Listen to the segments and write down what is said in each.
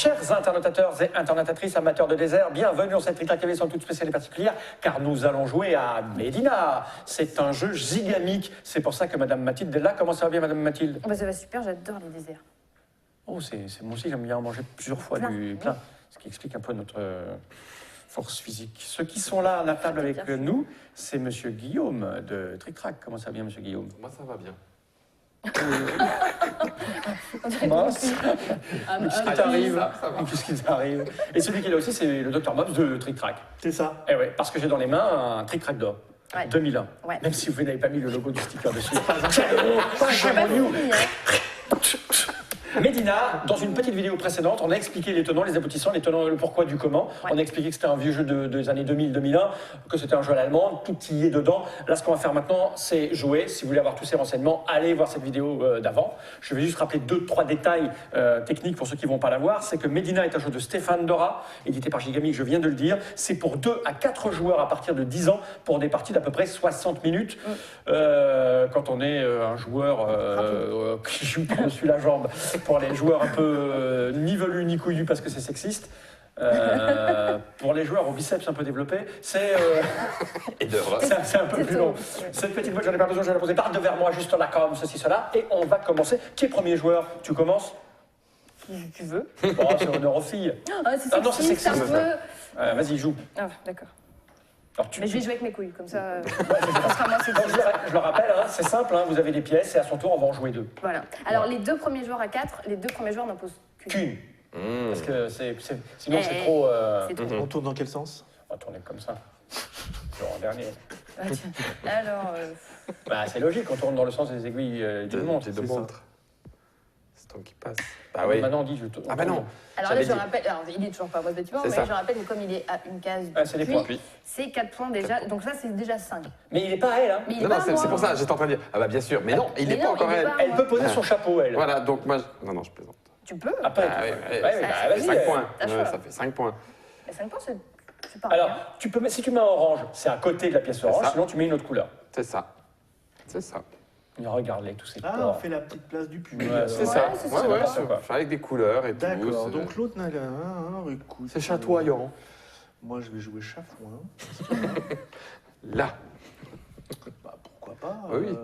Chers internautateurs et internautatrices amateurs de désert, bienvenue dans cette Trick TV sans toute spéciale et particulière, car nous allons jouer à Médina. C'est un jeu gigamique, c'est pour ça que Madame Mathilde est là. Comment ça va bien, Madame Mathilde? Bah, ça va super, j'adore les déserts. Oh, c'est moi aussi, j'aime bien en manger plusieurs fois du plein, ce qui explique un peu notre force physique. Ceux qui sont là à la table avec nous, c'est Monsieur Guillaume de Trick Track. Comment ça va bien, Monsieur Guillaume? Moi, ça va bien. Mince. Qu'est-ce qui t'arrive? Ça va. Qu'est-ce qui t'arrive? Et celui qui est là aussi, c'est le Dr Mobs de Trick Track. C'est ça. Eh ouais, parce que j'ai dans les mains un Trick Track d'or. Ouais. 2001. Ouais. Même si vous n'avez pas mis le logo du sticker dessus. C'est pas fini, hein. Médina, dans une petite vidéo précédente, on a expliqué les tenants, les aboutissants, les tenants, le pourquoi du comment. Ouais. On a expliqué que c'était un vieux jeu des années 2000-2001, que c'était un jeu à l'allemande, tout y est dedans. Là, ce qu'on va faire maintenant, c'est jouer. Si vous voulez avoir tous ces renseignements, allez voir cette vidéo d'avant. Je vais juste rappeler 2-3 détails techniques pour ceux qui ne vont pas la voir. C'est que Médina est un jeu de Stéphane Dora, édité par Gigamic, je viens de le dire. C'est pour 2 à 4 joueurs à partir de 10 ans, pour des parties d'à peu près 60 minutes. Quand on est un joueur qui joue par-dessus la jambe, pour les joueurs un peu ni velus ni couillus parce que c'est sexiste. Pour les joueurs au biceps un peu développés, c'est Et d'œuvre. c'est un peu plus long. Cette petite boîte, j'en ai pas besoin, je vais la poser. Parle devant moi, juste la com, ceci, cela. Et on va commencer. Qui est premier joueur? Tu commences? Si tu veux. Oh, c'est honneur aux filles. Ah, c'est Ah non, c'est sexy, sexiste. un peu. Vas-y, joue. Ah, d'accord. Alors, tu- Mais je vais jouer avec mes couilles, comme ça, ça sera moins Donc, sexy. je le rappelle, hein, c'est simple, hein, vous avez des pièces et à son tour, on va en jouer 2. Voilà. Alors, les deux premiers joueurs à 4, les deux premiers joueurs n'en posent qu'une. Qu'une. Parce que sinon, c'est trop. C'est tout. On tourne dans quel sens? On va tourner comme ça. Genre en dernier. Ah, tiens. Alors, Bah, c'est logique, on tourne dans le sens des aiguilles d'une montre. J'ai deux c'est ça. montres. C'est toi qui passe. Ah oui. Maintenant, on dit je tourne. Ah bah non. alors là, J'avais je dit. rappelle, alors il est toujours pas à votre bâtiment, C'est mais ça. je rappelle que comme il est à une case, Ah, c'est des points. Puis. c'est 4 points déjà, donc ça c'est déjà 5. Mais il n'est pas à elle, hein. Mais il est Non, pas non, à c'est moi. pour ça, j'étais en train de dire. Ah bah bien sûr, mais non, il Mais n'est pas non, encore il est elle. pas- Elle peut poser son chapeau, elle. Voilà, donc moi. Non, je plaisante. Tu peux. Après, Ah, tu ouais, peux. ouais, Ouais, ça bah, fait vas-y. 5 points. t'as Ouais, choix. ça fait 5 points. Mais 5 points, c'est pas Alors, rien. si tu mets un orange, c'est à côté de la pièce orange, ça. sinon tu mets une autre couleur. C'est ça. C'est ça. Mais regarde-les, tous ces Ah, on porcs. fait la petite place du public. Ouais, C'est Ouais, ça. c'est Ouais, ça. ouais, n'importe quoi. avec des couleurs et tout. D'accord, c'est- donc l'autre n'a écoute. C'est chatoyant. Moi, je vais jouer chafouin. Là. Bah, pourquoi pas Oui.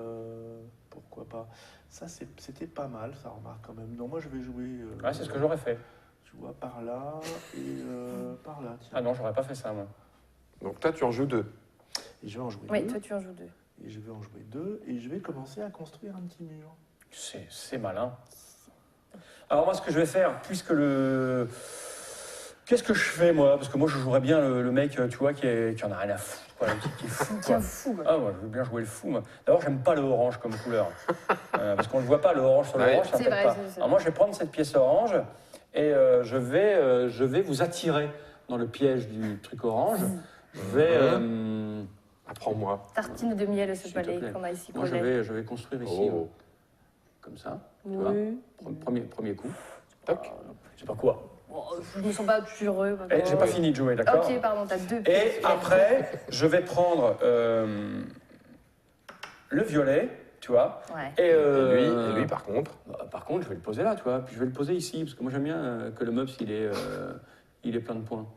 Pourquoi pas. Ça, c'était pas mal, ça remarque quand même. Non, moi, je vais jouer. Ouais, c'est ce que j'aurais fait. Tu vois, par là et par là. Tiens. Ah non, j'aurais pas fait ça, moi. Donc toi, tu en joues 2. Et je vais en jouer Oui, 2. toi tu en joues 2. Et je vais en jouer 2. Et je vais commencer à construire un petit mur. C'est malin. Alors moi, ce que je vais faire, puisque le... Qu'est-ce que je fais, moi? Parce que moi, je jouerais bien le mec, tu vois, qui en a rien à foutre, quoi, le type qui est fou, quoi. Tiens, fou. Ah, moi, je veux bien jouer le fou, moi. D'abord, j'aime pas le orange comme couleur. Parce qu'on ne voit pas, le orange sur le Ouais. orange, ça C'est fait vrai, pas. c'est Alors moi, je vais prendre cette pièce orange et je vais vous attirer dans le piège du truc orange. Je vais... Apprends-moi. Tartine de miel au S'il te palais plaît. qu'on a ici. moi, je vais construire ici, Oh. comme ça, tu vois. Oui. Premier coup. Toc. Je sais pas quoi. Oh, je me sens pas heureux. Eh, j'ai pas fini de jouer, d'accord? Ok, pardon, t'as 2 Et pièces. après, je vais prendre le violet, tu vois. Ouais. Et lui, par contre. Par contre, je vais le poser là, tu vois. Puis je vais le poser ici, parce que moi j'aime bien que le meuble, il est plein de points.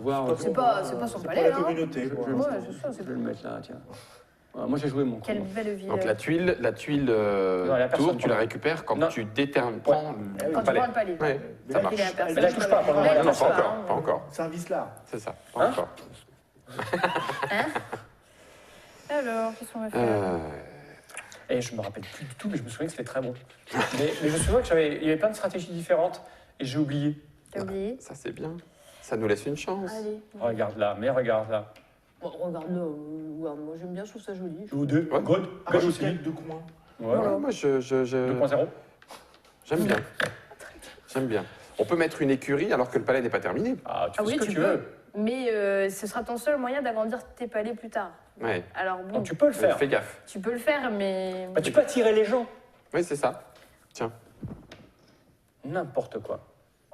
Voir, C'est pas son C'est pour palais, la hein. communauté, quoi. Ouais, c'est ça, je c'est vais le mettre là, tiens. Voilà, moi j'ai joué mon coup. Quelle belle ville. Donc la tuile Non, la personne tour, tu la prend. récupères quand Non. tu détermines. Prends Quand le tu palais. prends le palais. Ouais, Mais ça là, marche. Il est à personne. Mais là, je touche pas, pour le moment, Ouais, là, Non, touche pas pas, encore, hein. pas encore. Service là. C'est ça, pas Hein encore. Alors, qu'est-ce qu'on va faire Et je me rappelle plus du tout, mais je me souviens que c'était très bon. mais je me souviens qu'il y avait plein de stratégies différentes, et j'ai oublié. T'as oublié Ça, c'est bien. Ça nous laisse une chance. Allez. Regarde là, mais regarde là. Bon, regarde-le. Ouais, moi j'aime bien, je trouve ça joli. Joue 2, Ouais. God aussi. Architecte de coin. Ouais, Ouais, moi, 2.0. j'aime bien. J'aime bien. On peut mettre une écurie alors que le palais n'est pas terminé. Ah, tu Ah fais oui, ce que tu tu peux. veux. Mais ce sera ton seul moyen d'agrandir tes palais plus tard. Ouais. Alors bon, Donc tu peux le faire. Fais gaffe. tu peux le faire, mais... Bah, tu peux attirer les gens. Oui, c'est ça. Tiens, N'importe quoi.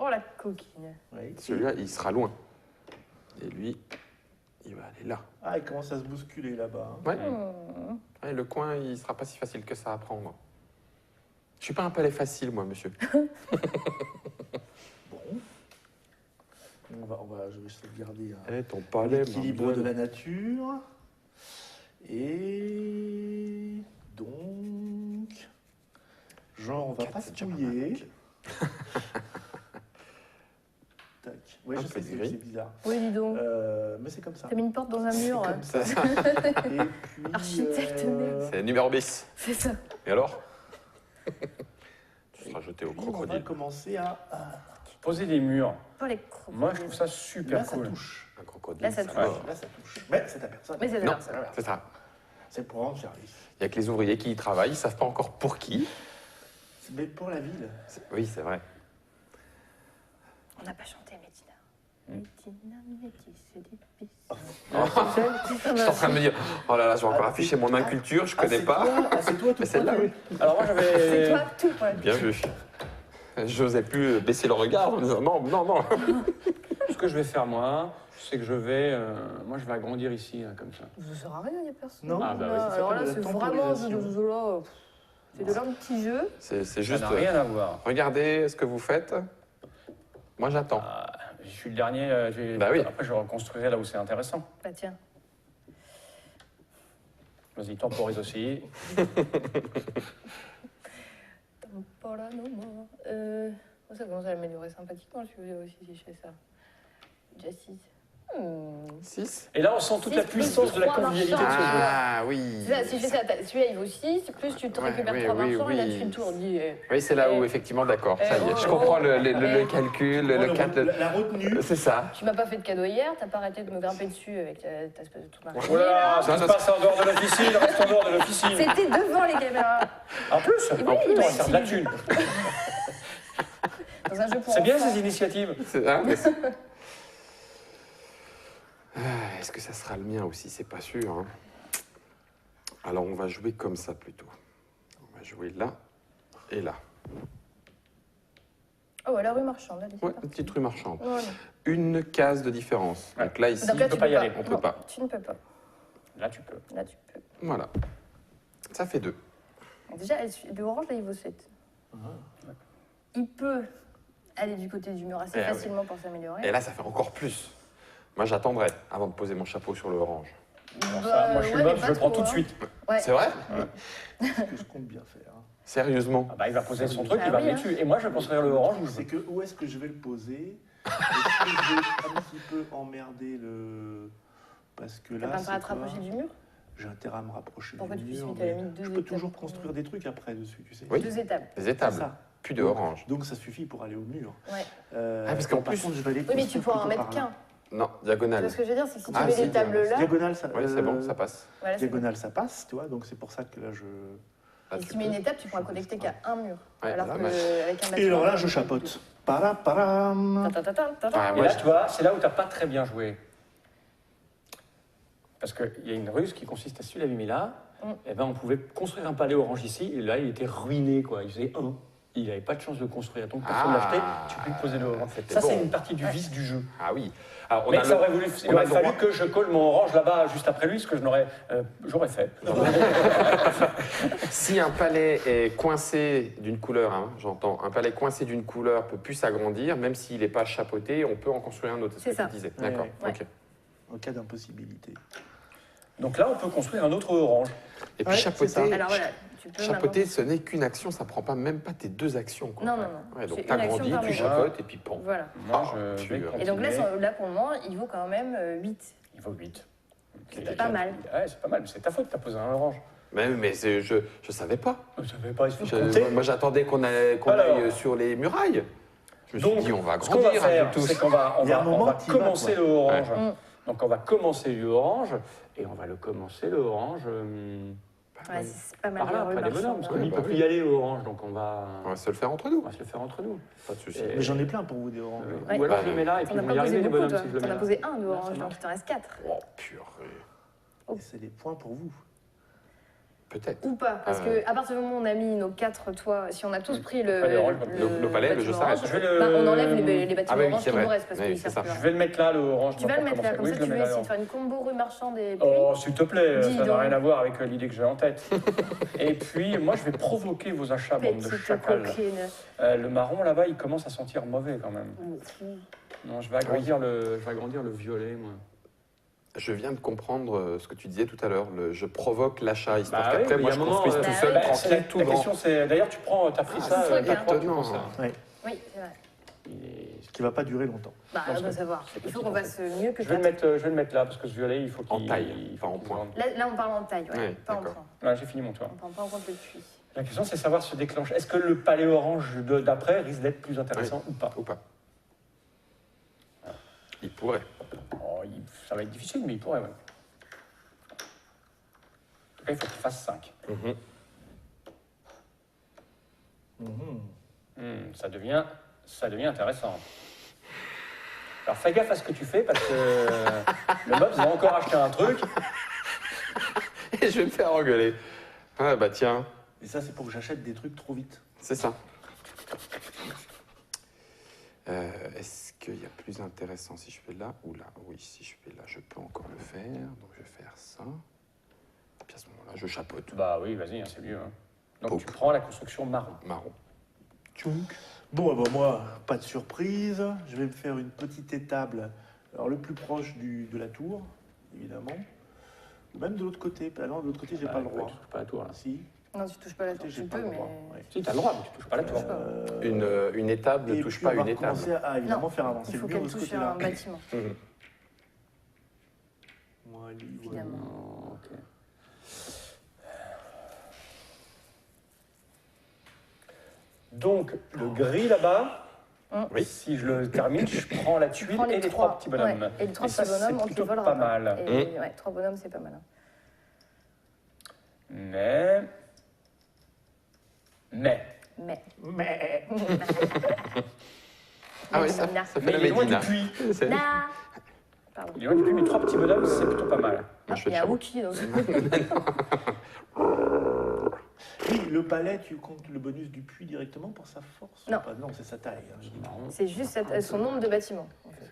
Oh la coquine. Oui. celui-là, il sera loin. Et lui, il va aller là. Ah, il commence à se bousculer là-bas. Ouais. Hmm. Ouais, le coin, il sera pas si facile que ça à prendre. Je suis pas un palais facile, moi, monsieur. Bon. Je vais sauvegarder Ton palais, l'équilibre de la nature. Et donc, genre, on va pas se mouiller. Tac. Ouais, Un je peu sais, gris. c'est bizarre. Oui, dis donc. Mais c'est comme ça. T'as mis une porte dans un mur. C'est hein. comme ça. C'est ça. Et puis, Architecte merde. C'est numéro bis. C'est ça. Et alors? Tu seras jeté au puis, on va crocodile. commencer à... Poser des murs. Pas les crocodiles. Moi, je trouve ça super Là, ça cool. touche. Un crocodile. Là, ça touche. va. Là, ça touche. Mais c'est ta personne. Mais c'est Non, ça. c'est ça. C'est pour rendre service. Il n'y a que les ouvriers qui y travaillent, ils ne savent pas encore pour qui. Mais pour la ville. Oui, c'est vrai. On n'a pas chanté Médina. Médina, Métis, c'est des pistes. Je suis en train de me dire, oh là là, je vais encore afficher mon inculture, je connais pas. C'est toi, tout Mais celle-là, oui. Alors moi, C'est j'avais... toi, tout pour la Bien vu. J'osais plus baisser le regard en me disant non, non, non. Ce que je vais faire, moi, c'est que je vais... moi, je vais agrandir ici, là, comme ça. Ça sert à rien, il n'y a personne. Non. Ah, bah oui, Là, ça alors là, s'appelle c'est la vraiment temporisation. c'est de l'un petit jeu. C'est Ça juste, n'a rien à voir. regardez ce que vous faites. Moi, j'attends. Ah, je suis le dernier. Bah oui. Après, je reconstruirai là où c'est intéressant. Bah tiens. Vas-y, temporise aussi. Voilà, non, moi. Ça commence à l'améliorer sympathiquement, je veux aussi, si je fais ça. Déjà 6. 6. Et là, on sent toute la Six puissance plus de la trois convivialité de ce marchands. jeu. Ah oui. C'est ça, si je fais ça, celui-là il vaut 6, plus tu te Ouais, récupères oui, 3 oui, marchands, et là oui. tu fais le tour. Dis, Oui, c'est là où, Eh. effectivement, d'accord, ça y est. Je Oh, comprends le eh. calcul, Oh, le 4. la retenue. C'est ça. tu m'as pas fait de cadeau hier, t'as pas arrêté de me grimper dessus avec ta espèce de tour d'araignée. Voilà, ça Non, se ça- passe en dehors de l'officine, reste en dehors de l'officine. C'était devant les caméras. En plus, Oui, en plus, on bah, va faire de la si. thune. Dans un jeu pour C'est bien enfants. ces initiatives. C'est ça. Est-ce que ça sera le mien aussi? C'est pas sûr. Hein. Alors, on va jouer comme ça plutôt. On va jouer là et là. Oh, la rue marchande, allez. Ouais, une petite rue marchande. Voilà. Une case de différence. Ouais. Donc là, ici, Donc là, peut tu pas peux y aller, on peut Non, pas. Tu ne peux pas. Là, tu peux. Là, tu peux. voilà. Ça fait 2. Déjà, le orange, là, il vaut 7. Il peut aller du côté du mur assez Eh oui. facilement pour s'améliorer. Et là, ça fait encore plus. Moi, j'attendrai avant de poser mon chapeau sur le orange. Alors ça, moi, je suis ouais, le mais boss, pas je le prends trop, tout de hein. suite. Ouais. C'est vrai? C'est ce que je compte bien faire. Sérieusement? Ah bah, il va poser son truc, Ah il va oui, me hein. dessus. Et moi, je vais construire le orange. C'est que où est-ce que je vais le poser? Est-ce que je vais un petit peu emmerder le... Parce que T'as là, pas intérêt à te quoi rapprocher du mur? J'ai intérêt à me rapprocher Pourquoi du tu mur. t'avais mais mis 2 je peux toujours construire des trucs après dessus, tu sais. Oui. 2 étapes. Les C'est étables. ça. Plus de orange. Donc ça suffit pour aller au mur. Ouais. Ah, parce qu'en par plus- contre, je vais aller Oui, mais tu construire pourras en plutôt mettre par là. qu'un. Non, Tu diagonale. vois ce que je veux dire? C'est que si tu Ah, mets si, les tables là, Diagonale, ça, Oui, c'est bon, ça passe. voilà, c'est bon. diagonale, ça passe, tu vois. Donc c'est pour ça que là, je... Là, Et tu si tu mets une peux. étape, tu pourras connecter qu'à un mur. Ouais, alors là, que bah- avec un Et bâtiment. alors là, je chapote. Param. Ah, Et moi, là, tu vois, c'est là où tu n'as pas très bien joué. Parce qu'il y a une ruse qui consiste à, si tu l'avais mis là, eh ben, on pouvait construire un palais orange ici, et là, il était ruiné, quoi. Il faisait 1. Il n'avait pas de chance de construire. Donc, personne ne Ah. l'achetait, tu peux lui poser le orange. C'était Ça, bon. c'est une partie du vice du jeu. Ah oui. Alors, on Mais a ça le- aurait, il on a aurait le fallu droit. que je colle mon orange là-bas juste après lui, ce que j'aurais fait. Si un palais est coincé d'une couleur, hein, j'entends, un palais coincé d'une couleur peut plus s'agrandir, même s'il n'est pas chapeauté, on peut en construire un autre. C'est C'est ce que ça. tu disais. Ouais, D'accord. ouais. Ok. En cas d'impossibilité. Donc là, on peut construire un autre orange. Et puis Ouais, chapeauter, c'est ça. Alors voilà, tu peux chapeauter, maintenant- ce n'est qu'une action, ça prend pas même pas tes 2 actions. Quoi. Non, non, non. Ouais, donc C'est tu une action agrandis, par tu mur. chapeautes et puis pan. Voilà. Moi, Oh, je tu- vais Et donc là, continuer. là, pour le moment, il vaut quand même 8. Il vaut 8. C'est pas mal. Ouais, c'est pas mal, mais c'est ta faute, t'as posé un orange. Mais je savais pas. Je savais pas, il faut compter. Moi, j'attendais qu'on aille Alors. sur les murailles. Je me suis Donc, dit, on va ce qu'on va agrandir faire, hein, tous. c'est qu'on va, Il y a un on moment, va t'y vas, commencer quoi. le orange. Ouais. Donc on va commencer le orange et on va le commencer le orange Ouais, c'est pas mal. par là, la rue près des bonhommes. marchande, Parce que hein. lui, il peut plus y aller le orange, donc on va se le faire entre nous. se le faire entre nous. Pas de souci. Et- Mais j'en ai plein pour vous des oranges. Ouais. Ou alors Bah, je le mets là et puis T'en ils as vont y pas arriver posé les beaucoup, bonhommes toi. si je le T'en mets as là. posé un de ça orange, marche. donc il t'en reste 4. Oh, purée. Et c'est des points pour vous. Peut-être. Ou pas, parce que à partir du moment où on a mis nos 4 toits, si on a tous pris le, Palais orange, le palais, le jeu bâtiment s'arrête. orange, Je vais bah, on enlève les bâtiments Ah oui, oranges c'est qui nous vrai. restent parce Oui, qu'ils c'est servent ça. plus à Je rien. vais le mettre là, le orange. Tu vas le mettre là, comme Oui, ça je le tu mets veux là, essayer de alors. faire une combo rue marchand des pluies. Oh, s'il te plaît, Dis ça n'a donc. rien à voir avec l'idée que j'ai en tête. Et puis, moi, je vais provoquer vos achats, bande de Petite chacals. coquine. Le marron, là-bas, il commence à sentir mauvais, quand même. Non, je vais agrandir le violet, moi. Je viens de comprendre ce que tu disais tout à l'heure. Je provoque l'achat, histoire Bah oui, qu'après, mais moi, il y je a un moment, construise tout bah seul, oui. C'est la tranquille, tout grand. question, c'est... D'ailleurs, t'as pris ça, c'est t'as vrai, quoi, tu étonnant. prends ça Ouais. Oui, c'est vrai. Ce qui va pas durer longtemps. Bah, Non, on va c'est- savoir. c'est Il faut petit, qu'on en fasse mieux que Je vais, le 4. mettre, je vais le mettre là, parce que ce violet, il faut qu'il... En taille, il pas faut en qu'il point. vende. Là, on parle en taille, ouais, Ouais, pas en d'accord. point. Là, j'ai fini mon tour. On prend pas en compte le puits. La question, c'est savoir se déclenche. Est-ce que le palais orange d'après risque d'être plus intéressant ou pas? Ou pas. Il pourrait. Oh, ça va être difficile, mais il pourrait, ouais. En tout cas, il faut qu'il fasse 5. Mhm. Mhm. Ça devient intéressant. Alors, fais gaffe à ce que tu fais, parce que le mob va encore acheter un truc. Et je vais me faire engueuler. Ah bah tiens, Et ça, c'est pour que j'achète des trucs trop vite. c'est ça. Est-ce qu'il y a plus intéressant si je fais là ou là? Oui, si je fais là, je peux encore le faire. Donc je vais faire ça. Puis à ce moment-là, je chapeaute. Bah oui, vas-y, hein, c'est mieux. Hein. Donc, Poke. tu prends la construction marron. Marron. Bon, bah, moi, pas de surprise. Je vais me faire une petite étable. Alors, le plus proche de la tour, évidemment. Ou même de l'autre côté. Ah non, de l'autre côté, j'ai Bah, pas le ouais, droit. tu touches pas la tour, là. Si. Non, tu touches pas la tour. J'ai Tu pas peux, le mais. droit. Ouais. Si, t'as le droit, mais tu touches pas la tour. Une étable ne et touche puis, pas on va une étable. recommencer à évidemment Non, faire avancer il faut le mur qu'elle de ce touche côté-là. un bâtiment. Mhm. Voilà, Évidemment. Oh, ok. Donc, le gris là-bas, Oui. si je le termine, je prends la tuile Prends et les 3 petits bonhommes. Ouais, et les 3 ça, petits bonhommes, c'est on te les plutôt volera pas mal. Et, ouais, 3 bonhommes, c'est pas mal. Hein. Mais... Mais. Mais. Ah oui, ça Médina. fait Mais la il est loin du Médina. puits. C'est- Na. Pardon. Il est loin du puits, mais 3 petits bonhommes, c'est plutôt pas mal. Moi, je fais Il y le a chapeau. Wookie donc. Oui, le palais, tu comptes le bonus du puits directement pour sa force ou Non. pas Non, c'est sa taille. Hein, je dis. C'est juste son nombre de bâtiments. En fait.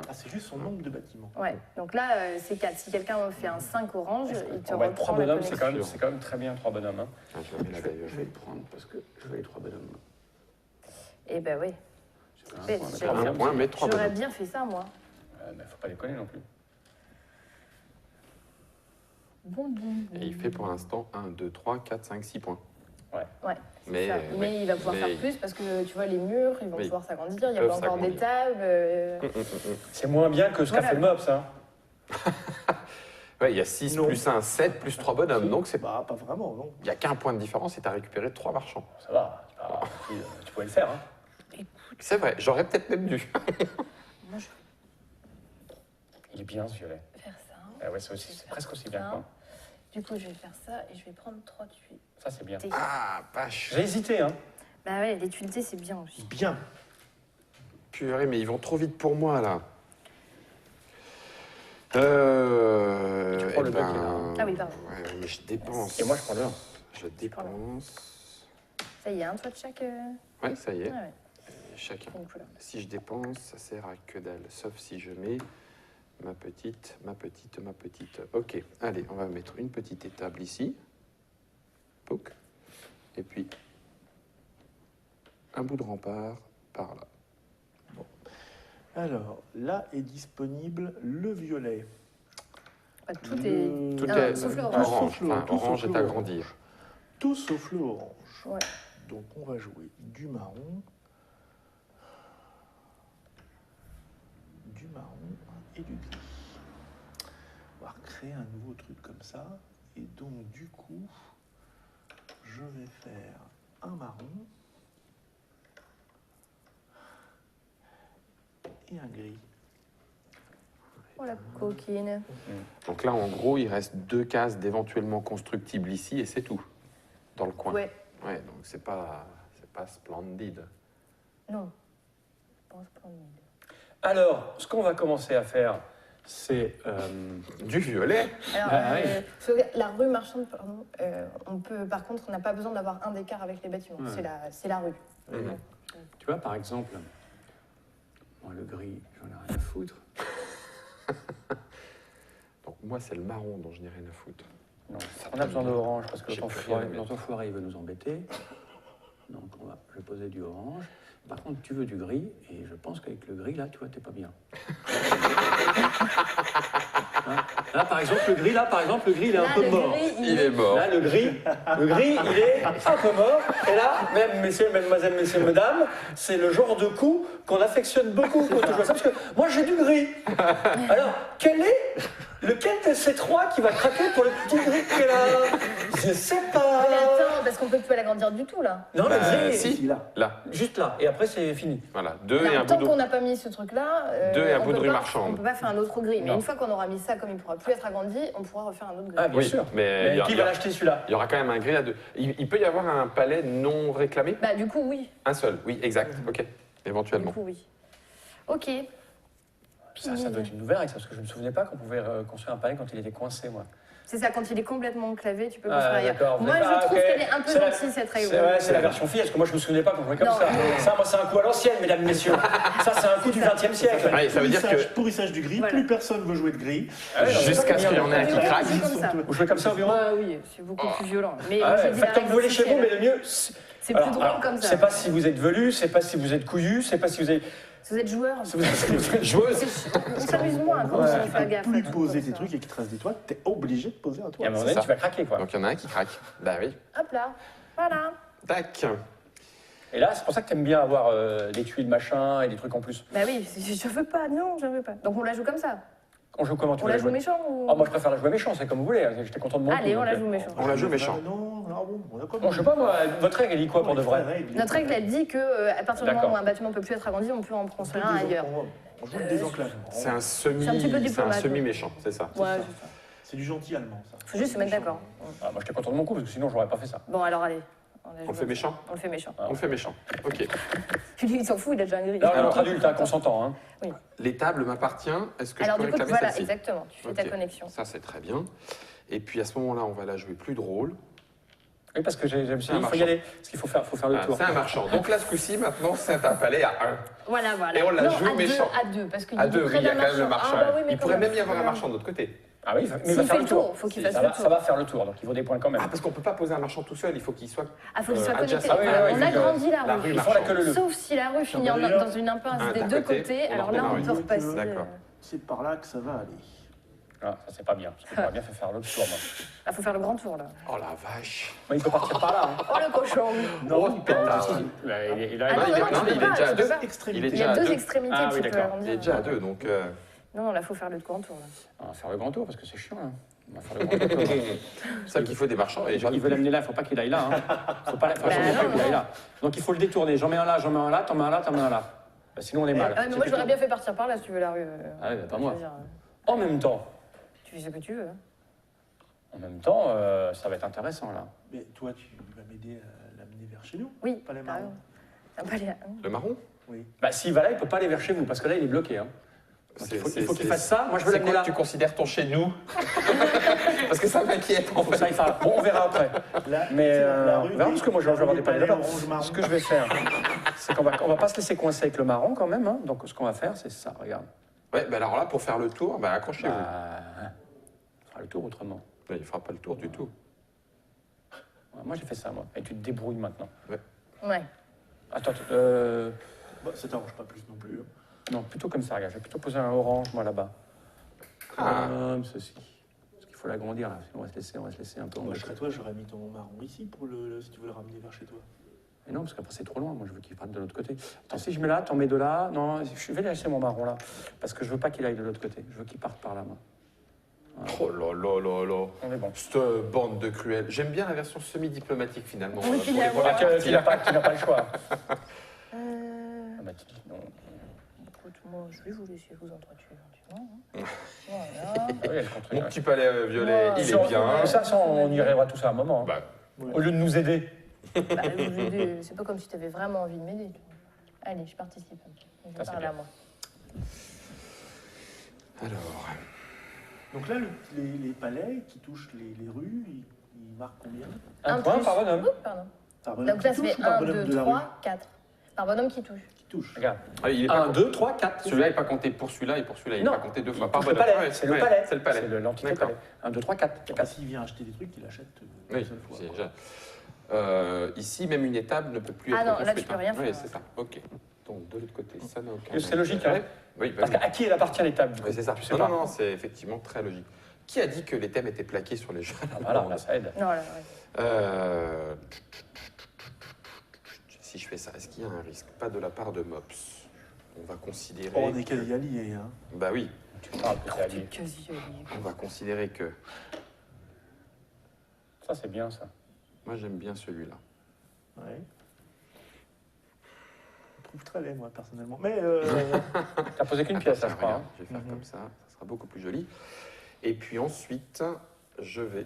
Ah, c'est juste son nombre de bâtiments. Ouais, donc là, c'est 4. Si quelqu'un fait un 5 orange, il te On va être 3 reprend la bonhommes, c'est connexion. quand même très bien 3 bonhommes. Hein. Ah, je la mets là d'ailleurs. Je vais le prendre parce que je veux les 3 bonhommes. Eh ben oui. J'ai un point, Ouais, mais j'ai trois Un bonhommes, point, mais 3 J'aurais bonhommes. bien fait ça, moi. mais faut pas déconner non plus. Bon. Et il fait pour l'instant 1, 2, 3, 4, 5, 6 points. Ouais, c'est Mais, ça. ouais. Mais il va pouvoir Mais- faire plus parce que tu vois, les murs, ils vont Oui. pouvoir s'agrandir. Il y a Peuvent pas encore s'agrandir. d'étables. C'est moins bien que ce qu'a Voilà. fait le Mops. Hein. Ouais, il y a 6 Non. plus 1, 7 plus 3 bonhommes. Donc c'est Bah, pas vraiment, non. il n'y a qu'un point de différence et tu as récupéré 3 marchands. Ça va, tu pouvais le faire. Hein. C'est vrai, j'aurais peut-être même dû. Moi, je Il est bien ce violet. vais faire ça. Ah ouais, c'est presque aussi bien que moi. Du coup, je vais faire ça et je vais prendre 3 tuiles. Ça, c'est bien. Ah, vache. J'ai hésité, hein. Bah ouais, les tuiletés, c'est bien aussi. Bien. Purée, mais ils vont trop vite pour moi, là. Tu prends le eh deux qui est là, hein. Ah oui, pardon. Ouais, mais je dépense. Et moi, je prends le 1. Je dépense. Ça y est, un toit de chaque. Ouais, ça y est. Ouais, Chacun. une couleur. Si je dépense, ça sert à que dalle. Sauf si je mets ma petite. Ok, allez, on va mettre une petite étable ici. Poc. Et puis, un bout de rempart par là. Alors, là est disponible le violet. Bah, tout Le- est. Tout Ah, est sauf le tout orange. orange. sauf le- Enfin, tout sauf orange le est à orange. grandir. Tout sauf le orange. Ouais. Donc, on va jouer du marron. Du marron et du gris. On va recréer un nouveau truc comme ça. Et donc, du coup, je vais faire un marron et un gris. Oh la coquine. Donc là, en gros, il reste 2 cases d'éventuellement constructibles ici et c'est tout. Dans le coin. Ouais. Ouais, donc c'est pas splendide. Non. Je pense pas. Alors, ce qu'on va commencer à faire, c'est du violet. Alors, Ah, oui. sur la rue marchande, pardon, on peut, par contre, on n'a pas besoin d'avoir un d'écart avec les bâtiments. Ouais. C'est la rue. Mhm. Tu vois, par exemple, bon, le gris, j'en ai rien à foutre. Donc moi, c'est le marron dont je n'ai rien à foutre. Non, on a besoin d'orange parce que J'ai l'autre plus rien à enfoiré, mettre. l'autre enfoiré, il veut nous embêter. Donc je vais poser du orange. Par contre, tu veux du gris, et je pense qu'avec le gris, là, tu vois, t'es pas bien. Hein, là, par exemple, le gris, il est un peu mort. Il est mort. Là, le gris, il est un peu mort. Et là, même messieurs, mesdemoiselles, messieurs, mesdames, c'est le genre de coup qu'on affectionne beaucoup quand on joue à ça, parce que moi, j'ai du gris. Alors, lequel de ces trois qui va craquer pour le petit gris qui est là? Je sais pas. Mais attends, parce qu'on peut plus l'agrandir du tout là. Non, le gris, si. Ici, là. Là, juste là. Et après, c'est fini. voilà. Deux et Non, un tant bout qu'on de... n'a pas mis ce truc-là, Deux et un on bout de peut rue pas- marchande. On peut pas faire un autre gris. Mais Non. une fois qu'on aura mis ça, comme il pourra plus être agrandi, on pourra refaire un autre gris. Ah, bien Oui, sûr. mais il y a- qui il y va a- l'acheter celui-là? Il y aura quand même un gris à deux. Il peut y avoir un palais non réclamé? Bah du coup oui. Un seul, oui, exact. Ok, Du éventuellement. coup oui. Ok. Ça doit être une nouvelle règle, ça, parce que je ne me souvenais pas qu'on pouvait construire un palais quand il était coincé, moi. C'est ça, quand il est complètement enclavé, tu peux Ah, construire ailleurs. d'accord. Moi, Ah, je trouve ok. qu'elle est un peu C'est la- gentille, cette règle. C'est la version fille, parce que moi je me souvenais pas qu'on jouait comme Non. ça. Ça, moi, c'est un coup à l'ancienne, mesdames, messieurs. Ça, c'est un coup du XXe siècle. Ouais, ça veut dire que Pourrissage du gris, Voilà. plus personne veut jouer de gris. Ah ouais, non, mais jusqu'à ce ça, qu'il y en ait un Au qui bureau, craque. c'est comme ça. Vous jouez comme ça au bureau? Ouais, oui, c'est beaucoup plus violent. Mais Ah j'ai ouais, dit faites la comme vous règle voulez chez vous, officielle. mais le mieux. C'est plus drôle comme ça. C'est pas si vous êtes velu, c'est pas si vous êtes couillu, c'est pas si vous êtes. Si vous êtes joueur, si vous êtes joueuse. on s'amuse moins quand Ouais. on fait gaffe. Plus à tout poser comme tes ça. trucs et qu'il te reste des toits, t'es obligé de poser un Et toit. à un moment C'est donné, ça. tu vas craquer, quoi. Donc il y en a un qui craque. Bah oui. Hop là, voilà. Tac. Et là, c'est pour ça que t'aimes bien avoir des tuiles, machin, et des trucs en plus. Bah oui, je veux pas, non, je veux pas. Donc on la joue comme ça. On joue comment tu On veux la la joue jouer? méchant ou... Oh, moi, je préfère la jouer méchant, c'est comme vous voulez. J'étais content de mon Allez, coup, on donc, la joue méchant. On la joue méchant. Non, bon, on a quoi Bon, je sais pas, moi, votre règle, elle dit quoi pour de vrai? Notre règle, elle dit que à partir du moment D'accord. où un bâtiment ne peut plus être agrandi, on peut en construire un ailleurs. On joue le désenclavement. C'est un semi, C'est un petit peu diplomate, semi-méchant, c'est ça. Ouais, ça. c'est ça. C'est du gentil allemand, ça. Faut juste se mettre d'accord. Ah, moi, j'étais content de mon coup, parce que sinon, j'aurais pas fait ça. Bon, alors allez. On le fait méchant. On le fait méchant. On le fait méchant. Ok. Lui, il s'en fout, il a déjà un gris. Là, on est entre adultes, hein, consentant. Hein. Les tables m'appartiennent. Est-ce que Alors je peux du coup, réclamer voilà, celle-ci? exactement. Tu fais ta Ok. connexion. Ça, c'est très bien. Et puis à ce moment-là, on va la jouer plus drôle. Oui, parce que je me suis C'est un dit, il faut y marchand. aller, parce qu'il faut faire le Ah, tour. c'est un marchand. Donc là, ce coup-ci, maintenant, c'est un palais à 1. Voilà, voilà. Et on la Non, joue à méchant. À deux, parce qu'il À est 2, oui, près il y a d'un quand même le marchand. Ah, bah oui, mais Il quand pourrait même y même. avoir un marchand de l'autre côté. Ah oui, mais il S'il va faire fait le le tour. tour, faut qu'il Si, fasse ça le va- tour. Ça va faire le tour, donc il vaut des points quand même. Ah, parce qu'on peut pas poser un marchand tout seul, il faut qu'il soit. Ah, faut qu'il soit connecté. adjacent. Ah oui, Voilà, oui, on oui, agrandit la la rue rue. Ils font la queue leu. Sauf si la rue finit d'ailleurs, dans une impasse d'un des deux côté, côtés, on alors en là, remet on un, peut oui. repasser. D'accord. C'est par là que ça va aller. Ah, ça, c'est pas bien. Parce que j'aurais bien fait faire l'autre tour, moi. Ah, faut faire le grand tour, là. Oh la vache. Moi, il peut partir par là. Hein. Oh, le cochon. Oh, pétard. Il a- Ah, Non, il est- non, il est déjà à deux. pas. Il est Extrémité. Il y déjà a à deux deux. extrémités, Ah, oui, tu peux d'accord. agrandir. Il est déjà à 2, donc. Non, là, faut faire le grand tour, là. On va faire le grand tour, parce que c'est chiant, là. On va faire le grand tour. C'est ça qu'il faut des marchands. Et Il veut l'amener là, il ne faut pas qu'il aille là. Hein. Faut pas Bah, changer non, qu'il aille non. là. Donc il faut le détourner. J'en mets un là, j'en mets un là, t'en mets un là, t'en mets un là. Bah, sinon on est mal. Ah, mais moi, j'aurais bien fait partir par là, si tu veux, la rue. Ah ouais, bah, pas moi. Je veux dire, En même temps, Tu fais ce que tu veux. Hein. en même temps, ça va être intéressant là. Mais toi, tu vas m'aider à l'amener vers chez nous. Oui, Pas les t'as marrons. raison. T'as pas les... Le marron Oui. Bah s'il va là, il peut pas aller vers chez vous, parce que là il est bloqué. Hein. Donc, il faut qu'il fasse ça. Moi je veux C'est l'amener quoi là. que tu considères ton chez nous Parce que ça m'inquiète en Faut que ça fait. aille faire. Bon, on verra après. La- Mais c'est la rue on verra, des- parce que moi je vais avoir des palais palais là-bas. orange-marron. Ce que je vais faire, c'est qu'on va pas se laisser coincer avec le marron quand même. Hein. Donc ce qu'on va faire, c'est ça, regarde. Ouais, bah alors là, pour faire le tour, bah accrochez-vous. On fera le tour autrement. Bah, il fera pas le tour du tout. Ouais, moi j'ai fait ça, moi. Et tu te débrouilles maintenant. Ouais. Attends, Bah, ça t'arrange pas plus non plus. hein. non, plutôt comme ça, regarde. Je vais plutôt poser un orange, moi, là-bas. Ah. Comme ceci. Parce qu'il faut l'agrandir, là. Sinon, on va se laisser un peu Moi, je embêter. serais toi, j'aurais mis ton marron ici pour si tu veux le ramener vers chez toi. Mais non, parce qu'après, c'est trop loin. Moi, je veux qu'il parte de l'autre côté. Attends, si je mets là, t'en mets de là. Non, je vais laisser mon marron, là. Parce que je veux pas qu'il aille de l'autre côté. Je veux qu'il parte par là, moi. Oh là là là là. On est bon. Cette bande de cruels. J'aime bien la version semi-diplomatique finalement. Oui, pour les finalement. premières Tu parties. n'as pas le choix. Ah, bah, tu dis non. Écoute, moi, je vais vous laisser vous entretuer gentiment. Hein. Voilà. Ah oui, elle contre- Mon petit palais violet, Ouais. il Ça, est bien. Ça, on y arrivera tout ça à un moment. Hein. Bah, Au lieu de nous aider. Bah, c'est pas comme si tu avais vraiment envie de m'aider. Tu vois. Allez, je participe. Je Ça, vais c'est parler bien. à moi. Alors, Donc là, les palais qui touchent les rues, ils marquent combien? Un point plus. par bonhomme. Oups, pardon. Par bonhomme Donc là, qui ça touche fait ou par 1, bonhomme 2, de la rue 3, 4. Par bonhomme qui touche. qui touche? Regarde. il est pas 1, 2, 3, 4. Celui-là n'est pas compté pour celui-là et pour celui-là. Il Non. n'est pas compté deux Il fois. touche le bonhomme. palais. Ouais, C'est le ouais, palais. C'est le palais. C'est l'entité D'accord. palais. 1, 2, 3, 4. Ah, s'il vient acheter des trucs, il achète une Oui, seule fois. c'est quoi. déjà. Ici, même une étable ne peut plus Ah être non, là, construite. tu peux rien Oui, faire. c'est ça. Ok. Donc, de l'autre côté, ça n'a aucun Et c'est logique, hein. Oui, Parce oui. qu'à qui elle appartient l'étable du coup? Oui, c'est ça. Tu sais Non, pas. non, non, c'est effectivement très logique. Qui a dit que les thèmes étaient plaqués sur les jeux? Ah, voilà, là, ça aide. Non, là, ouais. Si je fais ça, est-ce qu'il y a un risque? Pas de la part de Mops. On va considérer. Oh, on est quasi alliés, hein. Bah oui, Tu parles que c'est allié. Quasi allié. on va considérer que. Ça, c'est bien, ça. Moi, j'aime bien celui-là. Ouais. Je trouve très laid, moi, personnellement. Mais T'as posé qu'une pièce, là, je Attention, crois. regarde, hein. je vais faire Mhm. comme ça sera beaucoup plus joli. Et puis ensuite, je vais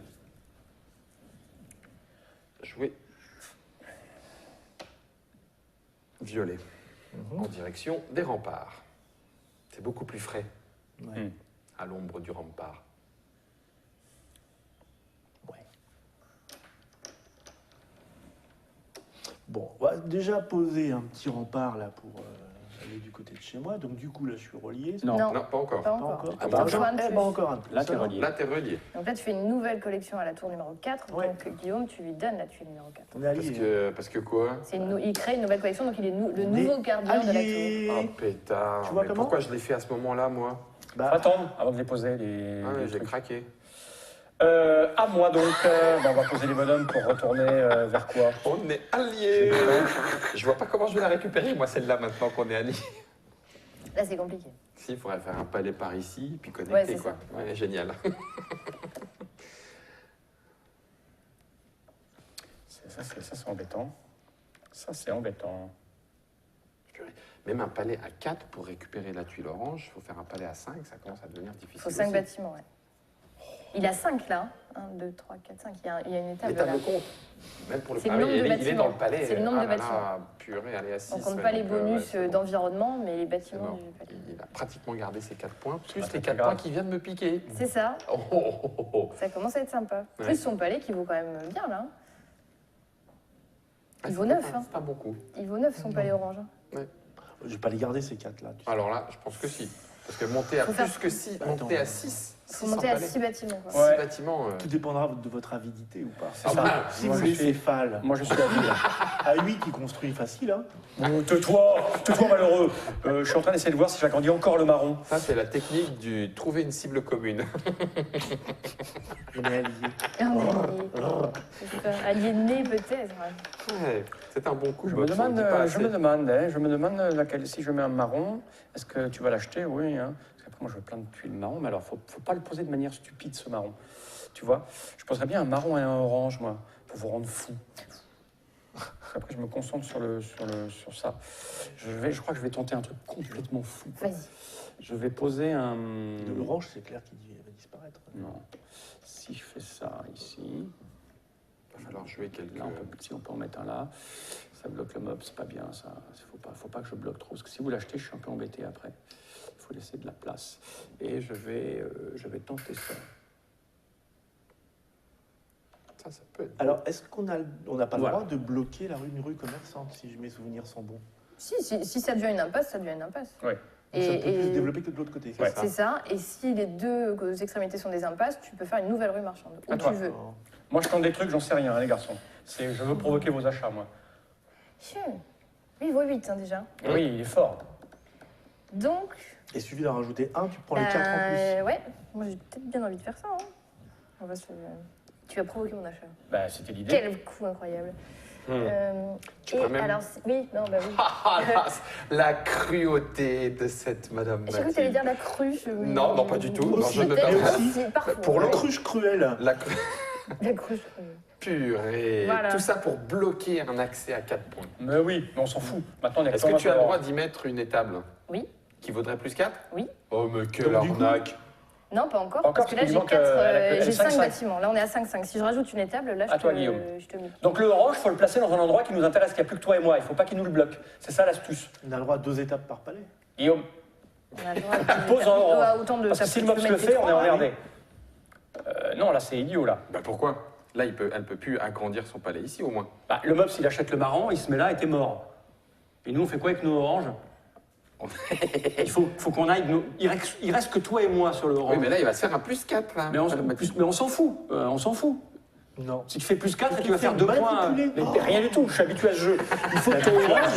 jouer violet en direction des remparts. C'est beaucoup plus frais ouais. à l'ombre du rempart. Ouais. Bon, on va déjà poser un petit rempart là pour aller du côté de chez moi. Donc du coup là, je suis relié. Non. Non. Non, pas encore. Pas Pas encore. encore. Ah, bah, bah, j'en- un de eh plus. ben, encore un de plus. Là, t'es alors. relié. Là, t'es relié. Donc là, tu fais une nouvelle collection à la tour numéro 4. Ouais. Donc Guillaume, tu lui donnes la tuile numéro 4. On est alliés. Parce que quoi? Il crée une nouvelle collection, donc il est le On est nouveau gardien de la tour. alliés. Oh pétard. Tu vois Mais comment pourquoi je l'ai fait à ce moment-là, moi? Bah, Faut attendre avant de les poser, les, Ah ouais, les j'ai trucs. craqué. À moi, donc. On va poser les bonhommes pour retourner vers quoi? On est alliés. Je vois pas comment je vais la récupérer, moi, celle-là, maintenant qu'on est alliés. Là, c'est compliqué. Si, il faudrait faire un palais par ici, puis Ouais, connecter, c'est quoi. Ouais, génial. Ça, c'est embêtant. Ça, c'est embêtant. Même un palais à 4 pour récupérer la tuile orange, il faut faire un palais à 5, ça commence à devenir difficile. Il faut 5 aussi. bâtiments, ouais. Il a 5 là. 1, 2, 3, 4, 5. Il y a une étape là. L'étable compte. Même pour le C'est le palais, nombre de il est bâtiments. dans le palais. C'est le nombre de là là, bâtiments. purée, allez à 6. On compte pas les bonus d'environnement, mais les C'est bâtiments mort. du palais. Il a pratiquement gardé ses 4 points, plus pas les très 4 grave. points qui viennent me piquer. C'est ça. Oh, oh, oh, oh. Ça commence à être sympa. Ouais. Plus son palais qui vaut quand même bien là. Ah, Il vaut c'est 9, pas- hein. C'est pas beaucoup. Il vaut 9 son palais orange. hein. je vais pas les garder ces 4 là. tu sais. Alors là, je pense que si. Parce que monter à Faut plus faire- que 6, Attends. monter à 6, Il faut monter à 6 bâtiments. Quoi. 6 Ouais. bâtiments. Tout dépendra de votre avidité ou pas. C'est ça. Si Moi, vous je laissez suis- Fall Moi, je suis à ville. à 8, il construit facile. Hein. Oh, tais-toi, malheureux. Je suis en train d'essayer de voir si j'agrandis encore le marron. Ça, c'est la technique du trouver une cible commune. On est alliés. Un allié. C'est ça. Aliéné peut-être. Ouais, c'est un bon coup. Je Bob, me on le demande, dit pas je assez. me demande laquelle, si je mets un marron, est-ce que tu vas l'acheter? Oui, hein. Parce qu'après, moi, je veux plein de tuiles marron, mais alors, faut pas le poser de manière stupide, ce marron. Tu vois? Je poserais bien un marron et un orange, moi, pour vous rendre fou. Après, je me concentre sur ça. Je crois que je vais tenter un truc complètement fou. Vas-y. Je vais poser un... De l'orange, c'est clair qu'il va disparaître. Non. Si je fais ça ici, Il va falloir jouer quelques. là, si on peut en mettre un là, ça bloque le mob, c'est pas bien ça. Faut pas que je bloque trop, parce que si vous l'achetez, je suis un peu embêté après. Il faut laisser de la place. Et je vais tenter ça. Ça peut être. Alors, est-ce qu'on n'a pas le Voilà. droit de bloquer une rue commerçante, si mes souvenirs sont bons? Si ça devient une impasse, ça devient une impasse. Ouais. Donc, ça peut plus se développer que de l'autre côté. Ouais. C'est ça. Et si les deux extrémités sont des impasses, tu peux faire une nouvelle rue marchande. Où À toi. tu veux. Oh. Moi, je tente des trucs, j'en sais rien, hein, les garçons. Je veux provoquer vos achats, moi. Lui, il vaut 8 hein, déjà. Oui, il est fort. Donc. Il suffit d'en rajouter un, tu prends les 4 en plus. Ouais, moi j'ai peut-être bien envie de faire ça. Hein. On va se... Tu vas provoquer mon achat. Bah, c'était l'idée. Quel coup incroyable. Tu Et peux même- alors, oui, non, bah oui. Ah, la cruauté de cette Madame J'ai cru que tu allais Mathilde. dire la cruche. Non, non, pas du tout. Non, je ne Peut-être t'en- aussi, parfois. Pour La le- cruche cruelle. La La cruche. purée. Voilà. Tout ça pour bloquer un accès à 4 points. Mais oui, mais on s'en fout. Maintenant, on est Est-ce que tu as le droit d'y mettre une étable Oui. qui vaudrait plus 4? Oui. Oh, mais quelle Donc, du coup- arnaque! Non, pas encore. Pas encore, parce que là, parce qu'il j'ai manque, elle a j'ai 5 5. bâtiments. Là, on est à 5-5. Si je rajoute une étable, là, À toi, Guillaume. je te mets. Donc le orange, il faut le placer dans un endroit qui nous intéresse, qu'il n'y a plus que toi et moi. Il ne faut pas qu'il nous le bloque. C'est ça l'astuce. On a le droit à 2 étapes par palais. Guillaume, On a le droit de- Pose en orange. autant de Parce que ça si le peut- Mops tu le peux fait, mettre on est les trois, emmerdé. Non, là, c'est idiot, là. Bah pourquoi? Là, elle peut plus agrandir son palais ici, au moins. Bah, le Mops, il achète le marron, il se met là et t'es mort. Et nous, on fait quoi avec nos oranges? Il faut qu'on aille. Il reste que toi et moi sur le orange. Oui, mais là, il va se faire un +4, là. Mais on s'en fout. On s'en fout. Non. Si tu fais +4 et Tu tu vas fais faire 2 points. manipuler. Mais rien du tout, je suis habitué à ce jeu. Il faut que ton orange.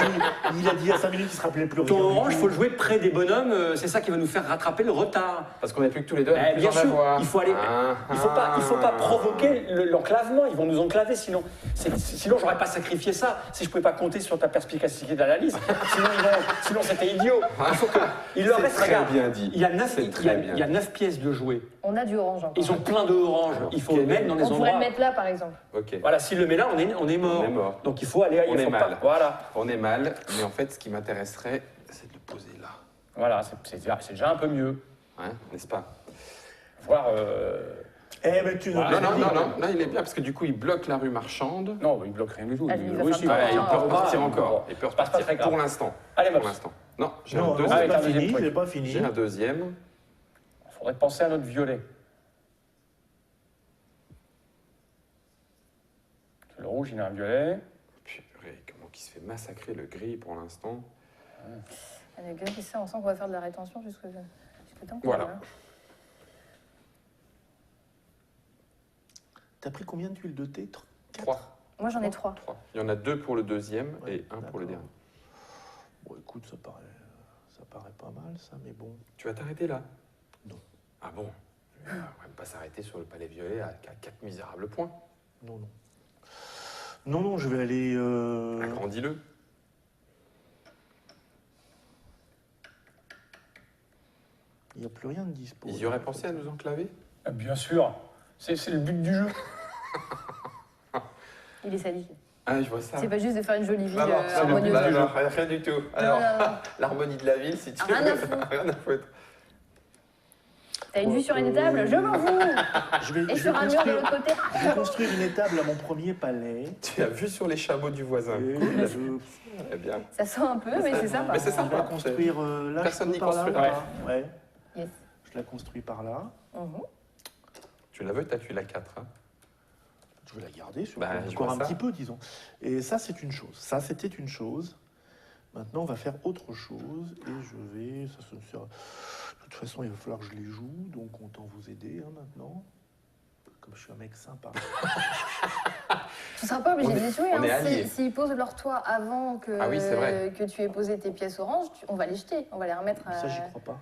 Il a dit il y a 5 minutes qu'il se rappelait plus rien. Ton du orange, il tout. faut le jouer près des bonhommes, c'est ça qui va nous faire rattraper le retard. Parce qu'on n'est plus que tous les deux. Eh, à plus bien en sûr, avoir. il faut aller. Il faut pas Ah. provoquer l'enclavement, ils vont nous enclaver sinon. Sinon, j'aurais pas sacrifié ça si je pouvais pas compter sur ta perspicacité d'analyse. Sinon c'était idiot. Il faut que. Il leur C'est reste, très regarde, bien dit. il y a 9, C'est très bien il y a 9 pièces de jouets. On a du orange encore. Ils ont plein de oranges. Alors, Il faut quel le mettre est- dans les On pourrait le endroits. mettre là, par exemple. Ok. Voilà, s'il le met là, on est mort. On est mort. Donc il faut aller ailleurs. On est faut pas- mal. Voilà. On est mal, mais en fait, ce qui m'intéresserait, c'est de le poser là. Voilà, c'est déjà un peu mieux. Hein, n'est-ce pas? Voir. Eh ben tu Voilà. Non, là, il est bien, parce que du coup, il bloque la rue marchande. Non, il bloque rien du tout. Ah, il va Oui, faire si, pas voilà, mal. il Il peut peut Ah, repartir Bon, encore. Il peut c'est pas repartir très grave. pour l'instant. Allez, Pour Mops. l'instant. Non, j'ai un Non, deuxième. Ah, c'est t'as pas un deuxième fini, truc. c'est pas fini. J'ai un deuxième. Il faudrait penser à notre violet. Le rouge, il a un violet. Purée, comment il se fait massacrer le gris pour l'instant. Avec gris, ça, on sent qu'on va faire de la rétention jusque temps. Voilà. T'as pris combien d'huile de thé? 3. Moi, j'en ai 3. Il y en a 2 pour le deuxième Ouais, et 1 pour le d'accord. dernier. Bon, écoute, ça paraît pas mal, ça, mais bon. Tu vas t'arrêter là? Non. Ah bon? On va même pas s'arrêter sur le palais violet à 4 misérables points. Non, non. Non, je vais aller... Agrandis-le. Il n'y a plus rien de dispo. Ils y auraient pensé à nous enclaver? Ah, bien sûr, c'est le but du jeu. Il est sali. Ah, je vois ça. C'est pas juste de faire une jolie ville Non, harmonieuse. rien du tout. Alors, non. l'harmonie de la ville, si tu Rien veux. à foutre. Rien à foutre. T'as une vue sur une étable? Je m'en fous. Je vais, Et je sur vais un mur de construire, l'autre côté? je vais construire une étable à mon premier palais. Tu as vu sur les chameaux du voisin. Et Eh bien. Ça sent un peu, mais c'est sympa. Mais c'est je sympa. vais construire là. Personne je n'y peux par là, construit. ou pas Ouais. Yes. Je la construis par là. Mhm. Tu la veux, t'as tué la 4. Hein. Je vais la garder sur Bah, je encore vois un ça. petit peu, disons. Et ça, c'est une chose. Ça, c'était une chose. Maintenant, on va faire autre chose. Et je vais... De toute façon, il va falloir que je les joue. Donc, autant vous aider maintenant. Comme je suis un mec sympa. Tu seras pas obligé On de est- les jouer. on est Hein. alliés. S'ils posent leur toit avant que, Ah oui, c'est vrai. que tu aies posé tes pièces oranges, on va les jeter. On va les remettre. Ça, j'y crois pas.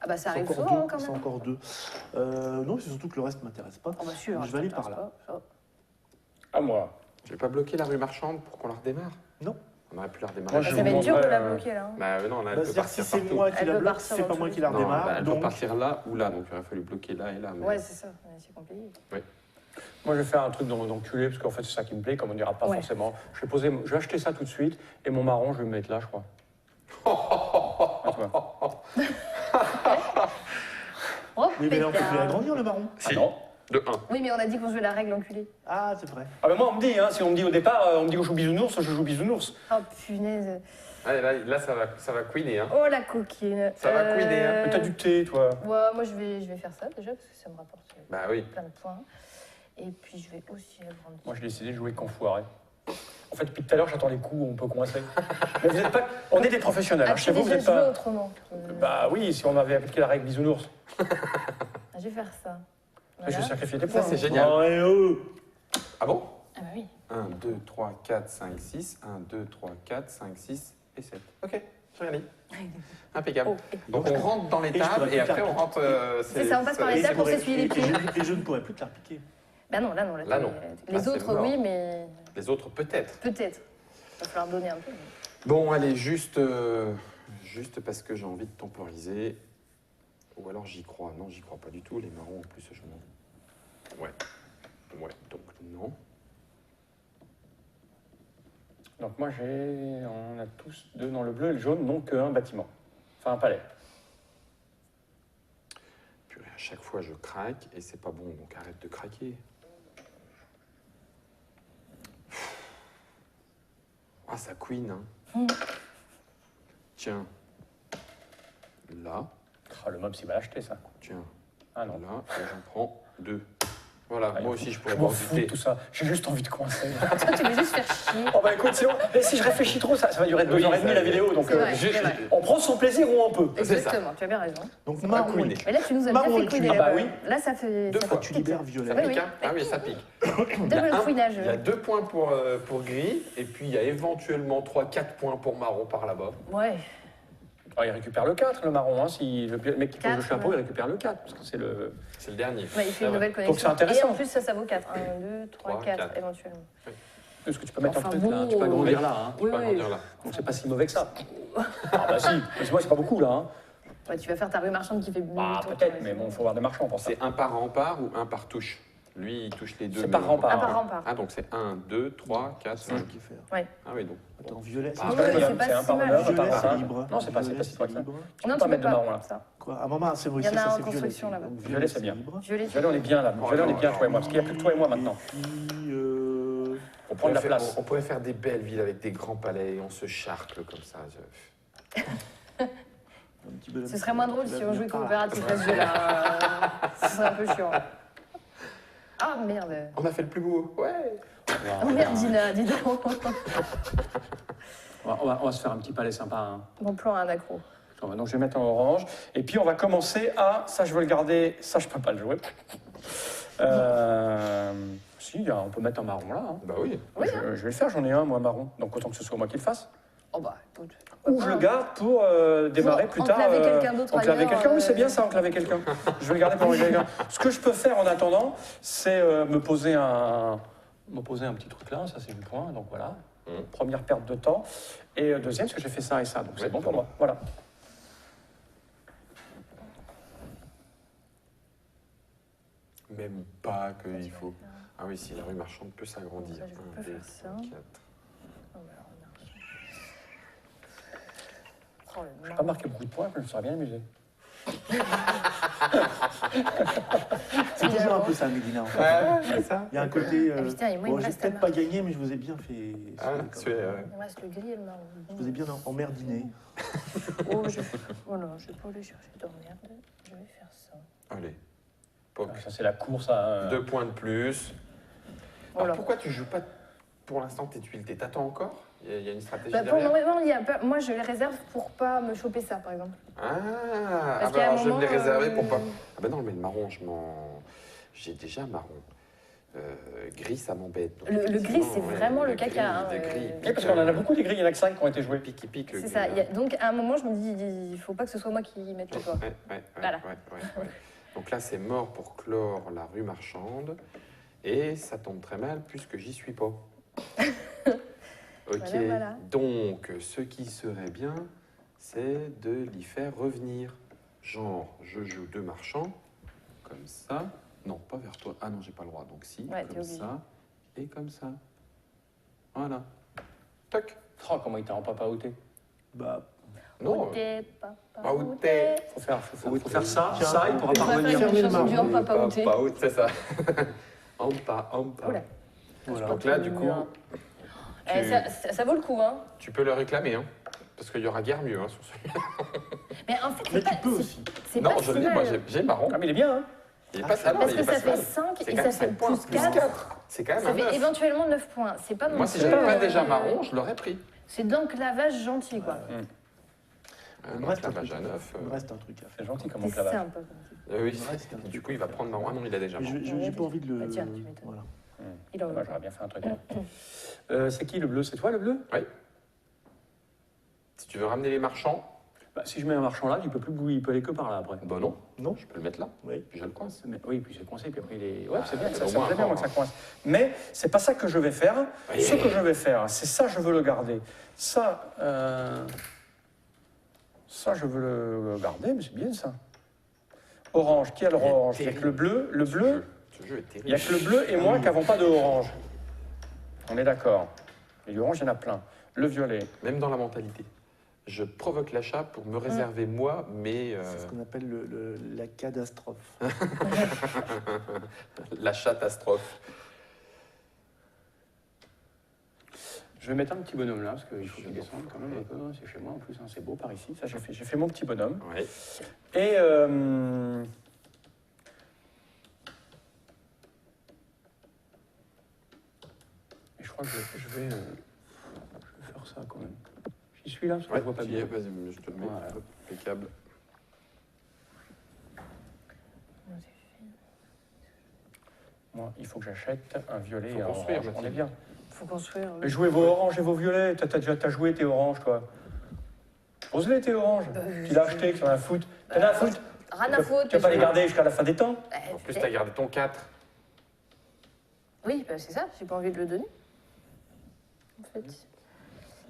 Ah bah ça C'est arrive encore souvent deux. quand C'est même. encore deux. Non, c'est surtout que le reste m'intéresse pas. Oh bah sûr, Donc, je vais aller ça par là. t'intéresse pas. À moi. Je vais pas bloquer la rue marchande pour qu'on la redémarre. Non. On aurait pu la redémarrer. Moi, Bah, je ça va vous être dur de la montrerai, bloquer là. hein. Bah non, là, elle Bah, peut c'est-à-dire partir si c'est partout. moi qui Elle la peut bloque, partir c'est dans pas tous moi les qui la sens. Non, redémarre. bah, elle peut donc, partir là ou là, donc il aurait fallu bloquer là et là. Mais... Ouais, c'est ça. C'est compliqué. Moi, je vais faire un truc d'enculé, parce qu'en fait, c'est ça qui me plaît, comme on dira pas Ouais. forcément. Je vais acheter ça tout de suite, et mon marron, je vais me mettre là, je crois. Ah, tu vois. Oh, oui, mais là, on peut plus pétard. l'agrandir, le marron. Ah non. De 1. Oui, mais on a dit qu'on jouait la règle enculée. Ah, c'est vrai. Ah ben moi, on me dit, hein, si on me dit au départ, on me dit qu'on joue bisounours, je joue bisounours. Oh punaise. Allez, là ça va queener. Hein. Oh la coquine. Ça va couiner, hein. Mais t'as du thé, toi. Ouais, moi je vais faire ça déjà parce que ça me rapporte Bah oui. plein de points. Et puis je vais aussi agrandir. Moi, j'ai décidé de jouer qu'enfoiré. En fait, depuis tout à l'heure, j'attends les coups où on peut coincer. Mais vous êtes pas... On est des professionnels. Ah, hein. tu Chez vous, vous déjà n'êtes joué pas... autrement. Bah oui, si on avait appliqué la règle bisounours. Ah, je vais faire ça. Je vais Voilà. sacrifier tes Ça, points. c'est génial. Oh, et oh. Ah bon? Ah bah oui. 1, 2, 3, 4, 5, 6. 1, 2, 3, 4, 5, 6 et 7. Ok, j'ai rien dit. Impeccable. Oh, et- Donc on rentre dans les Et je tables pourrais et plus après on rentre. C'est ça, on passe par les Et tables je pour pourrais- s'essuyer les et pieds. je ne pourrais plus te la repiquer. Bah non, là non. Là, non. Les Là, c'est autres, mort. oui, mais Les autres peut-être. peut-être. Il va falloir donner un peu. Bon, allez, juste parce que j'ai envie de temporiser. Ou alors j'y crois. Non, j'y crois pas du tout. Les marrons, en plus, je m'en... Ouais. Ouais, donc non. Donc moi, on a tous deux dans le bleu et le jaune, donc un bâtiment. Enfin, un palais. Purée, à chaque fois, je craque et c'est pas bon, donc arrête de craquer. Ah, ça queen, hein. Mm. Tiens. Là. Ah, le mob, s'il va l'acheter, ça. Tiens, Ah non. voilà, et j'en prends 2. Voilà, Ah, moi aussi je pourrais Je m'en m'en fous de douter. tout ça. J'ai juste envie de coincer. Toi, tu veux juste faire chier. Oh bah écoute, sinon, mais si je réfléchis trop, ça va durer 2 Oui, heures et ça- demie la vidéo. Donc C'est vrai, juste- c'est vrai. on prend son plaisir où on peut. C'est ça. Exactement, tu as bien raison. Donc va marron. couiner. Mais là, tu nous as Marron bien et fait tu couiner. Ah bah oui. Là, ça fait. Deux ça fois. fait Tu piquer. libères violet. Ça Oui, pique, oui. hein? Ah oui, ça pique. Double couinage. Il y a 2 points pour gris, et puis il y a éventuellement 3-4 points pour marron par là-bas. Ouais. Ah, il récupère le 4, le marron. Hein, si le mec qui pose le 4, chapeau, ouais. il récupère le 4. Parce que c'est le. C'est le dernier. Ouais, il fait Ah une ouais. nouvelle connexion. c'est intéressant. Et en plus, ça vaut 4. 1, 2, 3, 3, 4, 4. éventuellement. Parce que tu peux mettre Enfin, un truc là. bon, Tu peux agrandir oui. là. Hein. Tu peux agrandir là. Donc c'est pas si mauvais que ça. Ah bah si. Parce que moi, c'est pas beaucoup là. Hein. Ouais, tu vas faire ta rue marchande qui fait Bah tour, peut-être, ouais, mais c'est bon, il faut avoir des marchands pour ça. C'est un par rempart ou un par touche? Lui, il touche les deux. C'est mais par on- rempart. Un par rempart. Ah, donc c'est 1, 2, 3, 4, C'est ça 5. qui fait. Ah oui, donc. Attends, violet, Ah, c'est ouais, Violet, c'est pas c'est un si par mal. honneur, un par Violet, c'est cinq. libre. Non, c'est pas Violet, si toi que ça. libre. Tu Non, peux tu pas peux mettre de pas. marron là. Ça. Quoi? Ah maman, c'est vrai, Il y en a ça en c'est construction, violet. là-bas. Donc, Violet, c'est bien. libre. Violet, Violet, on est bien là. Oh, Violet, on est non, bien, non, toi et moi. Parce qu'il n'y a plus que toi et moi maintenant. Et puis, Pour prendre la place. On pourrait faire des belles villes avec des grands palais et on se charcle comme ça. un petit bonhomme Ce serait moins drôle qui va si on jouait venir par là. coopératif à ce jeu-là. Ce serait un peu chiant. Ah merde. On a fait le plus beau. Ouais. Oh merde, Dina, dis donc. On va se faire un petit palais sympa. Hein. Mon plan à un accro. Donc je vais mettre en orange. Et puis on va commencer à. Ça, je veux le garder. Ça, je peux pas le jouer. Si, on peut mettre un marron là. Hein. Bah oui. Oui, Je vais le faire, j'en ai un, moi, marron. Donc autant que ce soit moi qui le fasse. Oh bah, écoute. Ou je le garde pour démarrer plus tard. enclaver quelqu'un d'autre Enclaver ailleurs, quelqu'un, oui, c'est bien ça, enclaver quelqu'un. Je vais le garder pour enclaver quelqu'un. Ce que je peux faire en attendant, c'est me poser un petit truc là, ça c'est du point, donc voilà. Première perte de temps. Et deuxième, parce que j'ai fait ça et ça, donc c'est Ouais, bon pour moi. Voilà. Même pas qu'il faut. Ah oui, si la rue marchande peut s'agrandir. Ça, je peux 1, 2, faire ça. 3, 4. Oh, bah, on a- Oh, le Je n'ai pas marron. marqué beaucoup de points, mais je me serais bien amusé. C'est toujours un peu ça, Mélina. En fait. c'est ça. Il y a un côté. Ah, putain, et moi, il me J'ai reste peut-être un pas gagné, mais je vous ai bien fait. Ah, quand même. Il me reste le gris et le marron. Je vous ai bien emmerdiné. Oh, oh non, je vais pas aller chercher de merde. Je vais faire ça. Allez. Poc. Ça, c'est la course à. 2 points de plus. Alors Voilà. pourquoi tu joues pas pour l'instant tes tuiles? T'attends encore? Il y a une stratégie Bah, pour derrière? le moment, moi, je les réserve pour pas me choper ça, par exemple. Ah, Parce bah qu'à un alors je vais me les moment, réserver pour pas. Ah bah non, mais le marron, j'ai déjà marron. Gris, ça m'embête. Donc, Le gris, effectivement, c'est vraiment le gris, caca, hein, le gris, Oui, parce qu'on en a beaucoup des grilles, il y en a que 5 qui ont été joués. Pique, pique. C'est ça. Donc, à un moment, je me dis, il faut pas que ce soit moi qui mette le Ouais, doigt. ouais, Voilà. ouais. Donc là, c'est mort pour clore la rue marchande. Et ça tombe très mal puisque j'y suis pas. Ok. Voilà. Donc, ce qui serait bien, c'est de l'y faire revenir. Genre, je joue 2 marchands, comme ça. Non, pas vers toi. Ah non, j'ai pas le droit. Donc si, Ouais, t'es comme obligé. ça et comme ça. Voilà. Toc. Oh, comment il t'a en papa outé. Bah, Non. Outé, papa, Pas outé. Faut faire ça, Tiens, ça, il pourra pas On va revenir. faire une Fermez le chanson du marron. Papa Outé. Pas outé, c'est ça. Ampa, ampa. Oula. voilà. Donc là, du coup, Eh, ça vaut le coup, hein. tu peux le réclamer, hein. Parce qu'il y aura guère mieux, hein, sur celui-là. Mais en fait, Mais c'est pas. tu peux aussi. C'est Non, pas je si l'ai, moi, mal. j'ai marron. Ah, mais il est bien, hein. Il est pas ça, non, Parce il que est pas ça si fait mal. 5 C'est et quand ça même fait 5 points. plus 4. C'est quand même Ça un fait 9. éventuellement 9 points. C'est pas non Moi, si plus, j'avais pas déjà marron, je l'aurais pris. C'est d'enclavage gentil, quoi. Il me Donc reste là, un truc à à 9. faire. Il me reste un truc à faire. C'est gentil comme C'est enclavage. simple. Oui, Il me reste un truc. du coup, il va prendre marron. Ah non, il a déjà Mais marron. j'ai pas envie de le. Bah, tiens, tu m'étonnes. Voilà. Il en Ouais, veut. j'aurais bien fait un truc. C'est qui le bleu? C'est toi le bleu? Si tu veux ramener les marchands, Bah, si je mets un marchand là, il peut plus bouger, il peut aller que par là après. bah non, Non. je peux le mettre là, Oui. puis je le coince. Oui, puis c'est coincé, puis après il est. Ouais, c'est bien, au ça me moins, plaît bien moi, que ça coince. Mais c'est pas ça que je vais faire. Oui. Ce que je vais faire, c'est ça, je veux le garder. Ça, ça, je veux le garder, mais c'est bien ça. Orange, qui a l'orange? Il n'y a que le bleu. Le bleu, Ce jeu est il n'y a terrible. que le bleu et moi qui n'avons pas de orange. On est d'accord. Et l'orange, il y en a plein. Le violet. Même dans la mentalité. Je provoque l'achat pour me réserver moi, mais C'est ce qu'on appelle la catastrophe. l'achat-catastrophe. Je vais mettre un petit bonhomme là, parce qu'il faut qu'il descende quand même un peu. C'est chez moi en plus, hein, c'est beau par ici. Ça, j'ai fait mon petit bonhomme. Ouais. Et je crois que je vais faire ça quand même. J'y suis là, parce que je vois pas bien. Vas-y, je te le mets. Voilà. Hop, impeccable. Moi, il faut que j'achète un violet Faut et un construire, orange. On Mathilde. est bien. Faut construire. Mais jouez vos oranges et vos violets. T'as joué tes oranges, toi. Pose-les tes oranges. Tu l'as acheté, que t'en as à foutre. T'en as à foutre. Rien à foutre. Tu vas pas les garder jusqu'à la fin des temps. En plus, t'as gardé ton 4. Oui, bah, c'est ça, j'ai pas envie de le donner. En fait.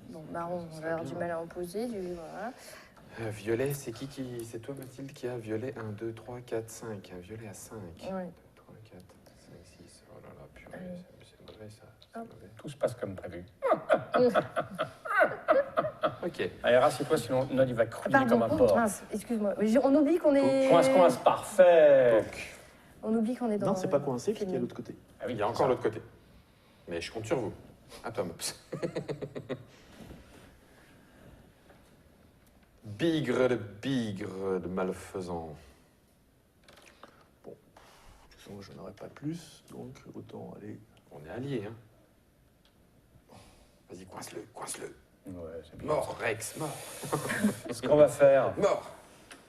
Bon, marron, on va avoir du mal à en poser, voilà. Violet, c'est qui c'est toi, Mathilde, qui a violet 1, 2, 3, 4, 5. Un violet à 5. Ouais. 2, 3, 4, 5, 6. Oh là là, purée, Allez. c'est mauvais ça. C'est Hop. mauvais. Tout se passe comme prévu. Ok. Allez, rassieds-toi, sinon Nod il va crûler Pardon, comme un porc. mince, excuse-moi. Mais on oublie qu'on est. Coince, parfait. On oublie qu'on est dans. Non, c'est pas coincé, puisqu'il y a l'autre côté. Ah oui, Il y a encore l'autre côté. Mais je compte sur vous. À toi, Mops. Bigre de malfaisant. Bon, de toute façon, je n'aurai pas plus, donc autant aller. On est alliés, hein. Vas-y, coince-le, coince-le. Ouais, c'est bien. Mort, Rex, mort. Ce qu'on va faire, Mort.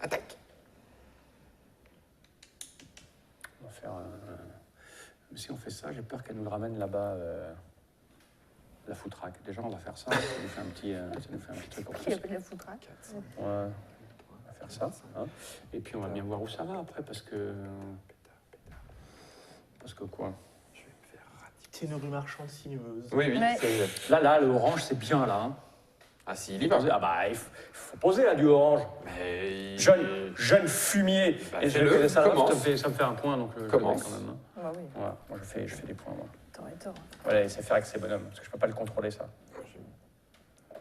Attaque. on va faire si on fait ça, j'ai peur qu'elle nous le ramène là-bas, la foutraque. Déjà, on va faire ça, ça nous fait un petit truc en Qui plus. appelle la foutraque. 4, 5, Ouais, on va faire ça. Hein. Et puis, on va bien voir où ça va après, parce que quoi? Je vais me faire rater. C'est une rue marchande sinueuse. Oui, Ouais. c'est... Là, le orange, c'est bien, là. Hein. Ah si, il y va. Ah bah, il faut poser, là, du orange. Mais... Jeune fumier. Bah, Et je fais-le, connais ça, commence. ça me fait un point, donc je le mets Commence. quand même. Hein. Ah bah oui, Voilà, moi, je fais des points, moi. t'aurais tort. Voilà, c'est faire avec ces bonhommes, parce que je peux pas le contrôler, ça.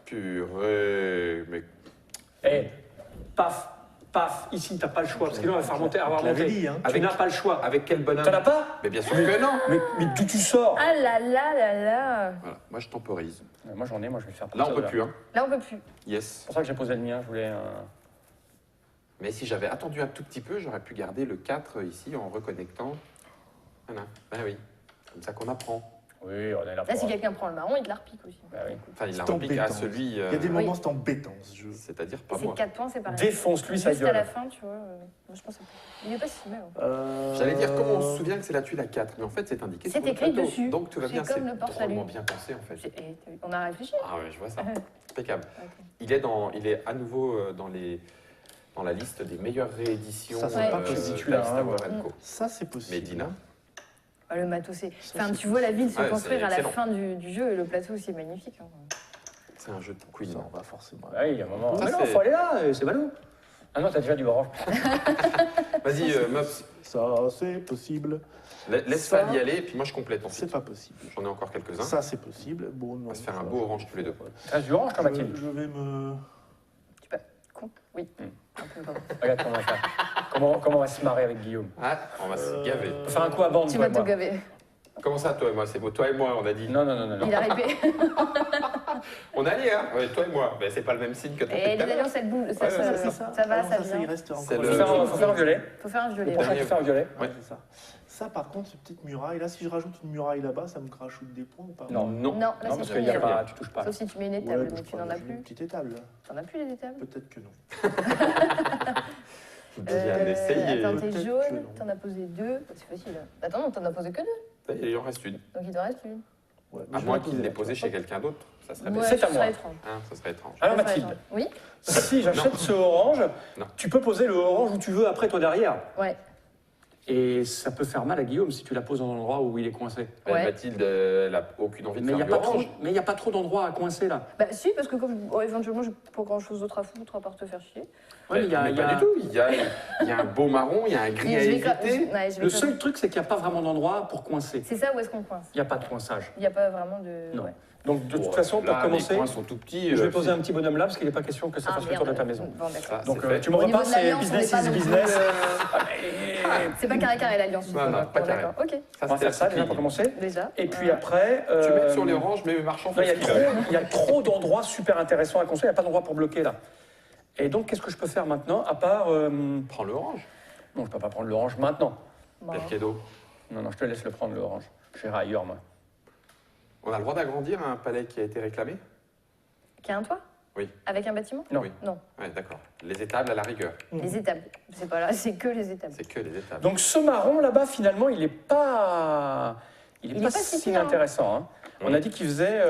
Purée, mais... Eh, paf, ici, t'as pas le choix, parce que là, on va faire monter, avoir Je l'avais monter. dit, hein. Tu n'as pas le choix. Avec quel bonhomme? T'en as pas? Mais bien sûr que non. Mais d'où tu sors? Ah là là là là. Voilà, moi je temporise. Moi, j'en ai, moi, je vais le faire. Là, on ça, peut plus, hein. Là, on peut plus. Yes. C'est pour ça que j'ai posé le mien, je voulais... Mais si j'avais attendu un tout petit peu, j'aurais pu garder le 4 ici en reconnectant. Voilà. Ben oui, c'est comme ça qu'on apprend. Oui, on est là Là, si pour... quelqu'un prend le marron, il te la repique aussi. Bah oui. Enfin, il C'est a repiqué à embêtant. celui... Il y a des Oui. moments, c'est embêtant ce jeu. C'est-à-dire Et pas c'est moi. 4 points, c'est pareil. Défonce-lui sa Juste à la gueule. fin, tu vois. Moi, je pense que il est pas si mal. En fait. J'allais dire comment on se souvient que c'est la tuile à 4, mais en fait c'est indiqué C'est sur le écrit plateau. dessus. Donc tout va C'est bien, comme c'est le porte-salut. drôlement bien pensé en fait. On a réfléchi. Ah ouais, je vois ça. Ah, Impeccable. ok. Il est à nouveau dans la liste des meilleures rééditions Ça, c'est pas possible. d'Alistair Ouais. Warrenco. Ça, c'est possible. Medina. Ah, le matos, c'est. Ça, Enfin, c'est tu vois la ville se Ouais, construire c'est à la excellent. fin du jeu et le plateau aussi est magnifique. Hein. C'est un jeu de Queen. Ça, on va forcément. Ah oui, il y a un moment... Ça, Ah non, c'est- faut aller là, c'est ballot. Ah non, t'as déjà du orange. Vas-y, Mops, Ça, c'est possible. laisse Ça- Fal y aller, et puis moi je complète C'est ensuite. pas possible. J'en ai encore quelques-uns. Ça, c'est possible. Bon, non. va se faire un ça, beau je- orange tous les deux. T'as du orange, toi, Mathilde? Je vais me. Tu peux. Con. Oui. Hmm. Un peu, pardon. Regarde comment on va faire. Comment on va se marrer avec Guillaume. Ah, on va se gaver. On va faire un coup à bande, Tu toi vas et te moi. gaver. Comment ça, toi et moi? C'est beau, toi et moi, on a dit. Non. Il a répé. On a allé, hein? Ouais, toi et moi. Mais c'est pas le même signe que toi. Et les alliances, elles bougent. Ça, Ouais, ça, c'est ça va, Ah non, ça il vient. reste encore. C'est Faut le- faire un violet. Faut faire un Le violet. prochain, ouais. tu fais un violet. Ouais, c'est ça. Ça, par contre, c'est petite muraille. Là, si je rajoute une muraille là-bas, ça me crachoute des points ou pas? Non. Non. Non, là, Non, c'est parce fini. qu'il y a alors. pas... Tu touches pas. Sauf si tu mets une Ouais, étable, bah, mais je tu n'en crois as que j'ai une plus. petite étable. T'en as plus les étables Peut-être que non. Bien essayé. Attends, t'es Peut-être que jaune, non. t'en as posé 2. C'est facile. Attends, non, t'en as posé que 2. Ça y est, il en reste une. Donc il t'en reste une. Ouais, À je moins vais qu'il poser l'ait là, posé tu vois. chez quelqu'un d'autre. Ça serait Ouais, bien. C'est à ce moi. serait étrange. Hein, ça serait étrange. Alors, Ce serait Mathilde, étrange. Oui. si j'achète ce orange, Non. tu peux poser le orange où tu veux après, toi, derrière. Ouais. Et ça peut faire mal à Guillaume si tu la poses dans l'endroit où il est coincé. Ouais. Mathilde, elle a aucune envie de Mais il faire n'y a, du orange. a pas trop d'endroits à coincer, là. Bah si, parce que comme éventuellement j'ai pas grand chose d'autre à foutre à part te faire chier. Ouais, mais Mais pas du tout. Il y a un beau marron, il y a un gris Et à je vais éviter. ouais, je vais Le quand- seul truc, c'est qu'il n'y a pas vraiment d'endroit pour coincer. C'est ça où est-ce qu'on coince. Il n'y a pas de coinçage. Il n'y a pas vraiment de. Non. Ouais. Donc de toute Bon, façon, pour là, commencer, les coins sont tout petits. je vais poser un petit bonhomme là, parce qu'il n'est pas question que ça Ah, fasse le tour de merde. ta maison. Bon, d'accord. Ça, Donc c'est fait. tu me Au niveau repars, de c'est l'alliance, on n'est business pas is non plus, business. C'est pas carré carré l'alliance. Non, non, pas carré. D'accord, ok. Ça, On va c'était faire ça la déjà pour commencer. Déjà. Et puis après... Tu mets sur les oranges, mais les marchands Non, font ce qu'ils veulent. il y a trop d'endroits super intéressants à construire, il n'y a pas d'endroit pour bloquer là. Et donc, qu'est-ce que je peux faire maintenant, à part... Prends l'orange. Non, je ne peux pas prendre l'orange maintenant. Bon. Pire cadeau. Non, je te laisse le prendre, l'orange. J'irai ailleurs, moi. On a le droit d'agrandir un palais qui a été réclamé? Qui a un toit? Oui. Avec un bâtiment? Non. Oui. Non. Ouais, d'accord. Les étables à la rigueur. Les étables. C'est pas là, c'est que les étables. C'est que les étables. Donc, ce marron là-bas, finalement, il n'est pas... Il est pas si si pire, hein. intéressant. Hein. On Oui. a dit qu'il faisait...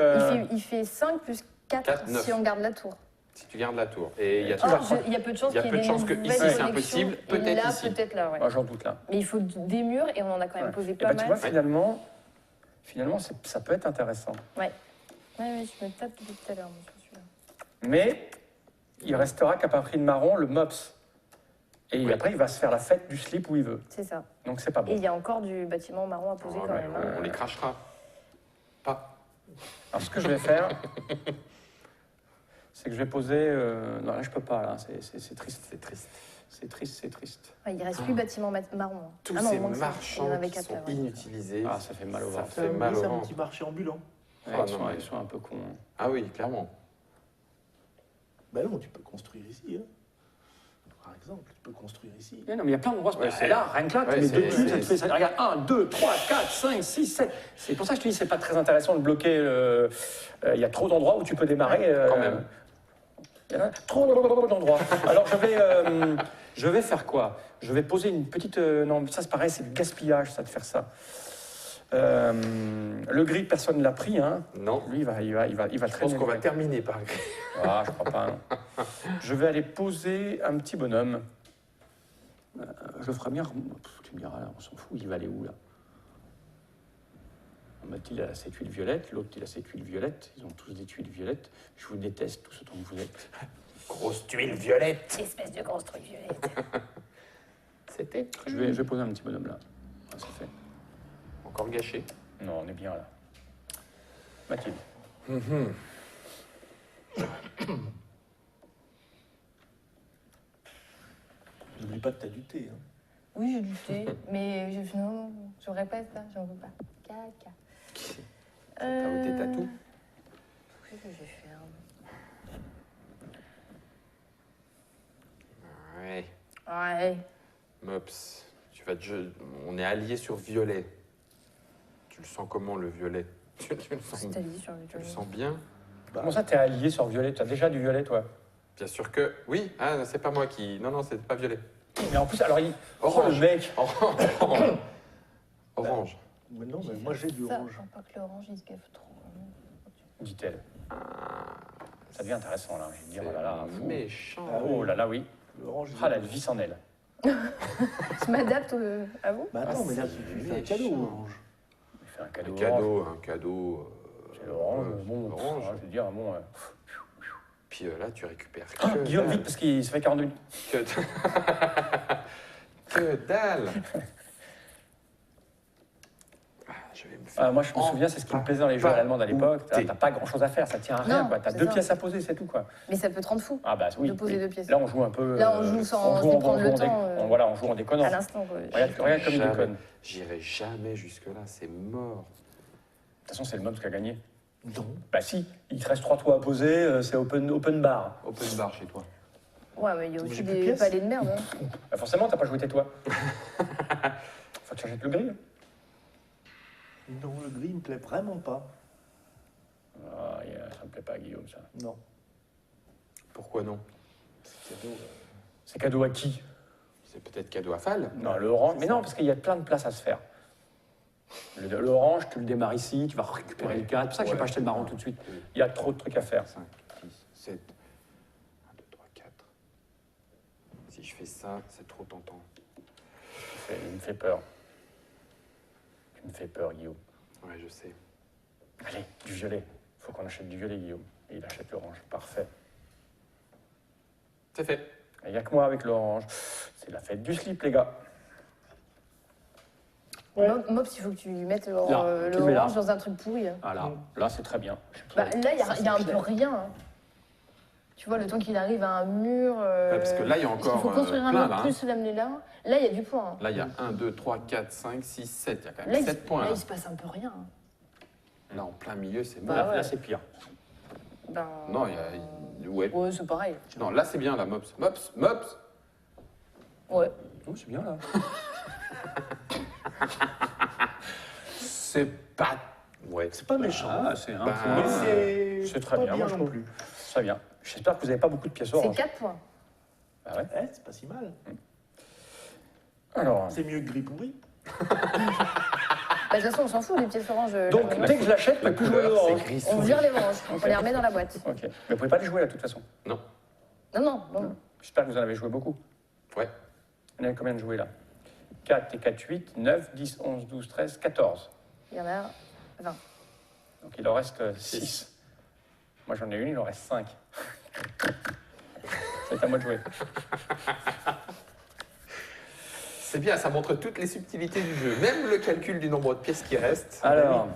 Il fait 5 plus 4 4, 9. si on garde la tour. Si tu gardes la tour. Et il y a Tu vas Or, croire. il y a peu de chances Il y a qu'il y peu ait de des chances que nouvelles ici, c'est connexions. impossible, Et peut-être là, ici. peut-être là, ouais. Ah, j'en doute là. Mais il faut des murs et on en a quand même posé Et pas ben, mal. tu vois, finalement ça peut être intéressant. Ouais, je me tape depuis tout à l'heure, moi, sur celui-là. Mais il restera qu'à prix de marron, le MOPS. Et Oui. après, il va se faire la fête du slip où il veut. C'est ça. Donc, c'est pas Et bon. il y a encore du bâtiment marron à poser Oh, quand mais même. hein. on les crachera. Pas. Alors, ce que je vais faire, c'est que je vais poser... Non, là, je peux pas, là. C'est triste. C'est triste. C'est triste, c'est triste. Ouais, il reste 8 bâtiments marron. hein. Tous Ah non, ces moins que ça. Il y marchands en avait qui 4 sont là, ouais. inutilisés. Ah, ça fait mal au Ça ventre. fait mal au C'est un ventre. petit marché ambulant. Ouais, Ah, ils, non, sont, mais- ils sont un peu cons. hein. Ah oui, clairement. Ben non, tu peux construire ici. Hein. Par exemple, tu peux construire ici. Mais non, mais il y a plein d'endroits. Ouais, c'est là, rien que là, tu ouais, mets c'est- 2 cubes, ça te c'est- fait ça. Regarde, 1, 2, 3, 4, 5, 6, 7. C'est pour ça que je te dis, c'est pas très intéressant de bloquer. Il y a trop d'endroits où tu peux démarrer. Quand même. Il y en a trop d'endroits. Alors, je vais faire quoi? Je vais poser une petite. Non, ça, c'est pareil, c'est du gaspillage, ça, de faire ça. Le gris, personne ne l'a pris. Hein. Non. Lui, il va Je pense traîner. qu'on va le gris. terminer par. Ah, je crois pas. hein. Je vais aller poser un petit bonhomme. Je le ferai bien. Tu me diras, là, on s'en fout, il va aller où là? Mathilde a ses tuiles violettes, l'autre il a ses tuiles violettes. Ils ont tous des tuiles violettes. Je vous déteste tous autant que vous êtes. Grosse tuile violette. Espèce de grosse truc violette. C'était Je vais poser un petit bonhomme là. Ah, c'est fait. encore gâché. Non, on est bien là. Mathilde. N'oublie pas que tu as du thé. Hein. Oui, j'ai du thé, mais non, je répète ça, j'en veux pas. Caca. T'as ôté ta toux. Qu'est-ce que je vais faire? Ouais. Ouais. Mops, on est alliés sur violet. Tu le sens comment le violet? Tu le sens, C'est allié sur le tu le sens bien? Comment ça, t'es allié sur violet? Tu as déjà du violet, toi? Bien sûr que oui. Ah, c'est pas moi qui. Non, non, c'est pas violet. Mais en plus, alors il. Oh, Orange. le mec! Orange. Orange. Mais non, mais moi j'ai du ça, orange. je pas que l'orange il se gaffe trop. Dit-elle. Ah, Ça devient intéressant là. Je vais dire, oh là là. c'est fou. méchant. Ah oui. Oh là là, oui. L'orange. Ah, la vie s'en elle. Je m'adapte à vous. Bah non, mais là, c'est tu fais un cadeau, méchant. orange. Il fait un cadeau. Un orange. cadeau. C'est l'orange. Bon, orange. je veux dire, bon. Puis là, tu récupères Ah, que Guillaume, dalle. vite, parce qu'il se fait 42 minutes. Que, que dalle. Ah, je vais me faire. Moi, je me souviens, c'est ce qui me plaisait dans les jeux Pas allemands à l'époque. goûter. T'as pas grand chose à faire, ça tient à rien. Non, Quoi. T'as c'est 2 ça. pièces à poser, c'est tout. Quoi. Mais ça peut te rendre fou Ah, bah oui. de poser oui. 2 pièces. Là, on joue un peu. Là, on joue sans se prendre le temps, Voilà, on joue en déconnant. à l'instant. quoi. Regarde comme il Jamais. déconne. De J'irai jamais jusque-là, c'est mort. toute façon, c'est le Mobs qui a gagné. Non. Bah si, il te reste 3 toits à poser, c'est open bar. Open bar chez toi. Ouais, mais il y a J'ai aussi plus de des pièces. palais de merde. Hein. Bah forcément, t'as pas joué tes toits. Faut que tu achètes le gris. Non, le gris me plaît vraiment pas. Ah, ça me plaît pas, Guillaume, ça. Non. Pourquoi non? C'est cadeau. C'est cadeau à qui? C'est peut-être cadeau à Fall. Non, l'orange. Mais non, parce qu'il y a plein de places à se faire. L'orange, tu le démarres ici, tu vas récupérer Ouais. le 4. C'est pour ça que j'ai Ouais. pas acheté le marron tout de suite. Oui. Il y a trop de trucs à faire. 5, 6, 7. 1, 2, 3, 4. Si je fais ça, c'est trop tentant. Il me fait peur. Tu me fais peur, Guillaume. Ouais, je sais. Allez, du violet. Faut qu'on achète du violet, Guillaume. Et il achète l'orange. Parfait. C'est fait. Il n'y a que moi avec l'orange. C'est la fête du slip, les gars. Ouais. Mops, il faut que tu mettes Là, tu le mets là. l'orange dans un truc pourri. Hein. Voilà, là c'est très bien. Bah, là, il y a un peu rien. Hein. Tu vois, le temps qu'il arrive à un mur. Ouais, parce que là, il y a encore Il faut construire un plein, mur là, hein. plus l'amener là. Là, il y a du point. Hein. Là, il y a 1, 2, 3, 4, 5, 6, 7. Il y a quand Là, même 7 points. là, Là, il se passe un peu rien. Hein. Là, en plein milieu, c'est Bah, bon. ouais. Là c'est pire. Ben... Non, ouais. Ouais, c'est pareil. Non, là, c'est bien, la Mops. Mops, Mops. Ouais. Oh, c'est bien là. C'est pas... Ouais. C'est pas méchant. Ah, c'est un Bah, point. mais C'est très pas bien, moi je non trouve. plus. Très bien. J'espère que vous n'avez pas beaucoup de pièces C'est oranges. 4 points. Ah ouais. Ouais, c'est pas si mal. Alors, C'est mieux que gris pourri. Bah, de toute façon, on s'en fout des pièces oranges. donc là, dès que je l'achète, je La peux plus jouer couleur, dehors. c'est hein. gris on souris. vire les oranges. On les remet dans la boîte. Ok. Mais vous pouvez pas les jouer là de toute façon. Non. Non. J'espère que vous en avez joué beaucoup. Ouais. On a combien de jouer là 4 et 4, 8, 9, 10, 11, 12, 13, 14. Il y en a 20. Donc il en reste 6. Moi j'en ai une, il en reste 5. C'est à moi de jouer. C'est bien, ça montre toutes les subtilités du jeu. Même le calcul du nombre de pièces qui restent. Alors,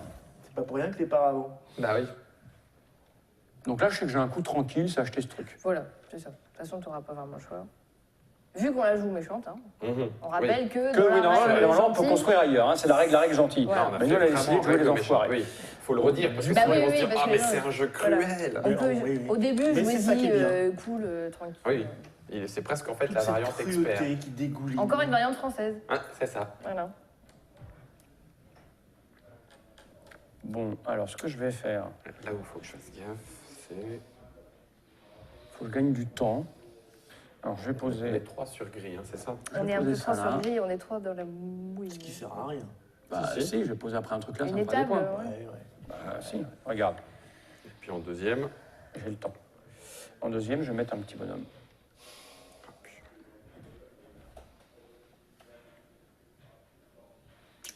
C'est pas pour rien que les paravents. Bah oui. donc là je sais que j'ai un coup tranquille, c'est acheter ce truc. Voilà, c'est ça. De toute façon, tu n'auras pas vraiment le choix. Vu qu'on la joue méchante, hein, Mhm. on rappelle que. Que dans oui, la normalement, règle normalement, on peut gentille- construire ailleurs, hein, c'est la règle gentille. Voilà. Là, on a Mais fait nous on a vraiment décidé de jouer les règle méchante. enfoirés. Oui, faut le redire parce que Bah sinon oui, ils vont se oui, dire parce ah que mais là, c'est un jeu voilà. cruel. On Oui, peut, oui. Au début, Mais jouer c'est ça qui est bien. cool, tranquille. Oui, c'est presque en fait Toute la cette variante expert. cruauté qui dégouline. Encore une variante française. Ah, c'est ça. Voilà. Bon, alors ce que je vais faire, Là où il faut que je fasse gaffe, c'est il faut que je gagne du temps. Alors je vais les poser. 3 sur gris, hein, c'est ça. Je On vais est un peu poser ça trop là. sur gris, on est trop dans la mouille. Ce qui sert à rien. Bah Si, si, si. je vais poser après un truc là, ça Une me fera des étable, points. ouais. Ouais. Bah si, regarde, Et puis en deuxième, j'ai le temps. En deuxième, je vais mettre un petit bonhomme.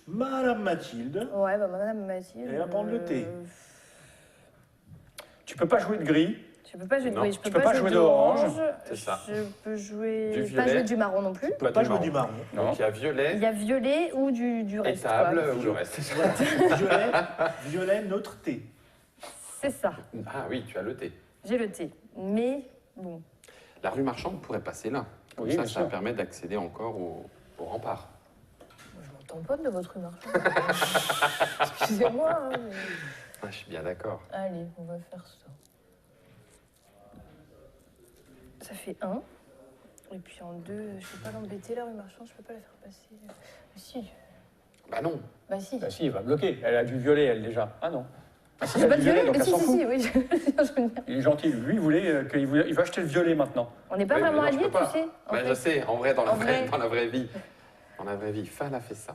Madame Mathilde. Ouais, bah Madame Mathilde. Elle va prendre le thé. Tu peux pas jouer de gris. Je peux pas jouer de Non, gris, je tu peux peux pas pas jouer jouer d'orange. C'est ça. Je peux jouer. Du Pas violet. jouer du marron non plus. Tu peux pas jouer du marron. Non. donc il y a violet, Il y a violet ou du reste. étable quoi. ou le reste. Violet, notre thé. C'est ça. Ah oui, tu as le thé. J'ai le thé. Mais bon. La rue marchande pourrait passer là. Comme Oui, ça, bien ça sûr. permet d'accéder encore au rempart. Je m'en tamponne de votre humeur. Excusez-moi. Hein, mais- Ah, je suis bien d'accord. Allez, on va faire ça. Ça fait 1. Et puis en 2, je peux pas l'embêter la rue marchande, je peux pas la faire passer. Si. Bah non. Bah si. Bah si, il va bloquer. Elle a du violet, elle déjà. Ah non. Ah, si, J'ai elle pas a de du violet, donc mais elle si, s'en si, fout. si, oui. Je veux dire. Il est gentil. Lui, il voulait qu'il voulait, il va acheter le violet maintenant. On n'est pas Oui, mais vraiment non, je alliés, peux pas. tu sais. en Bah, fait. je sais, en vrai, dans la, En vrai. dans la vraie vie. Dans la vraie vie, Fall a fait ça. 1,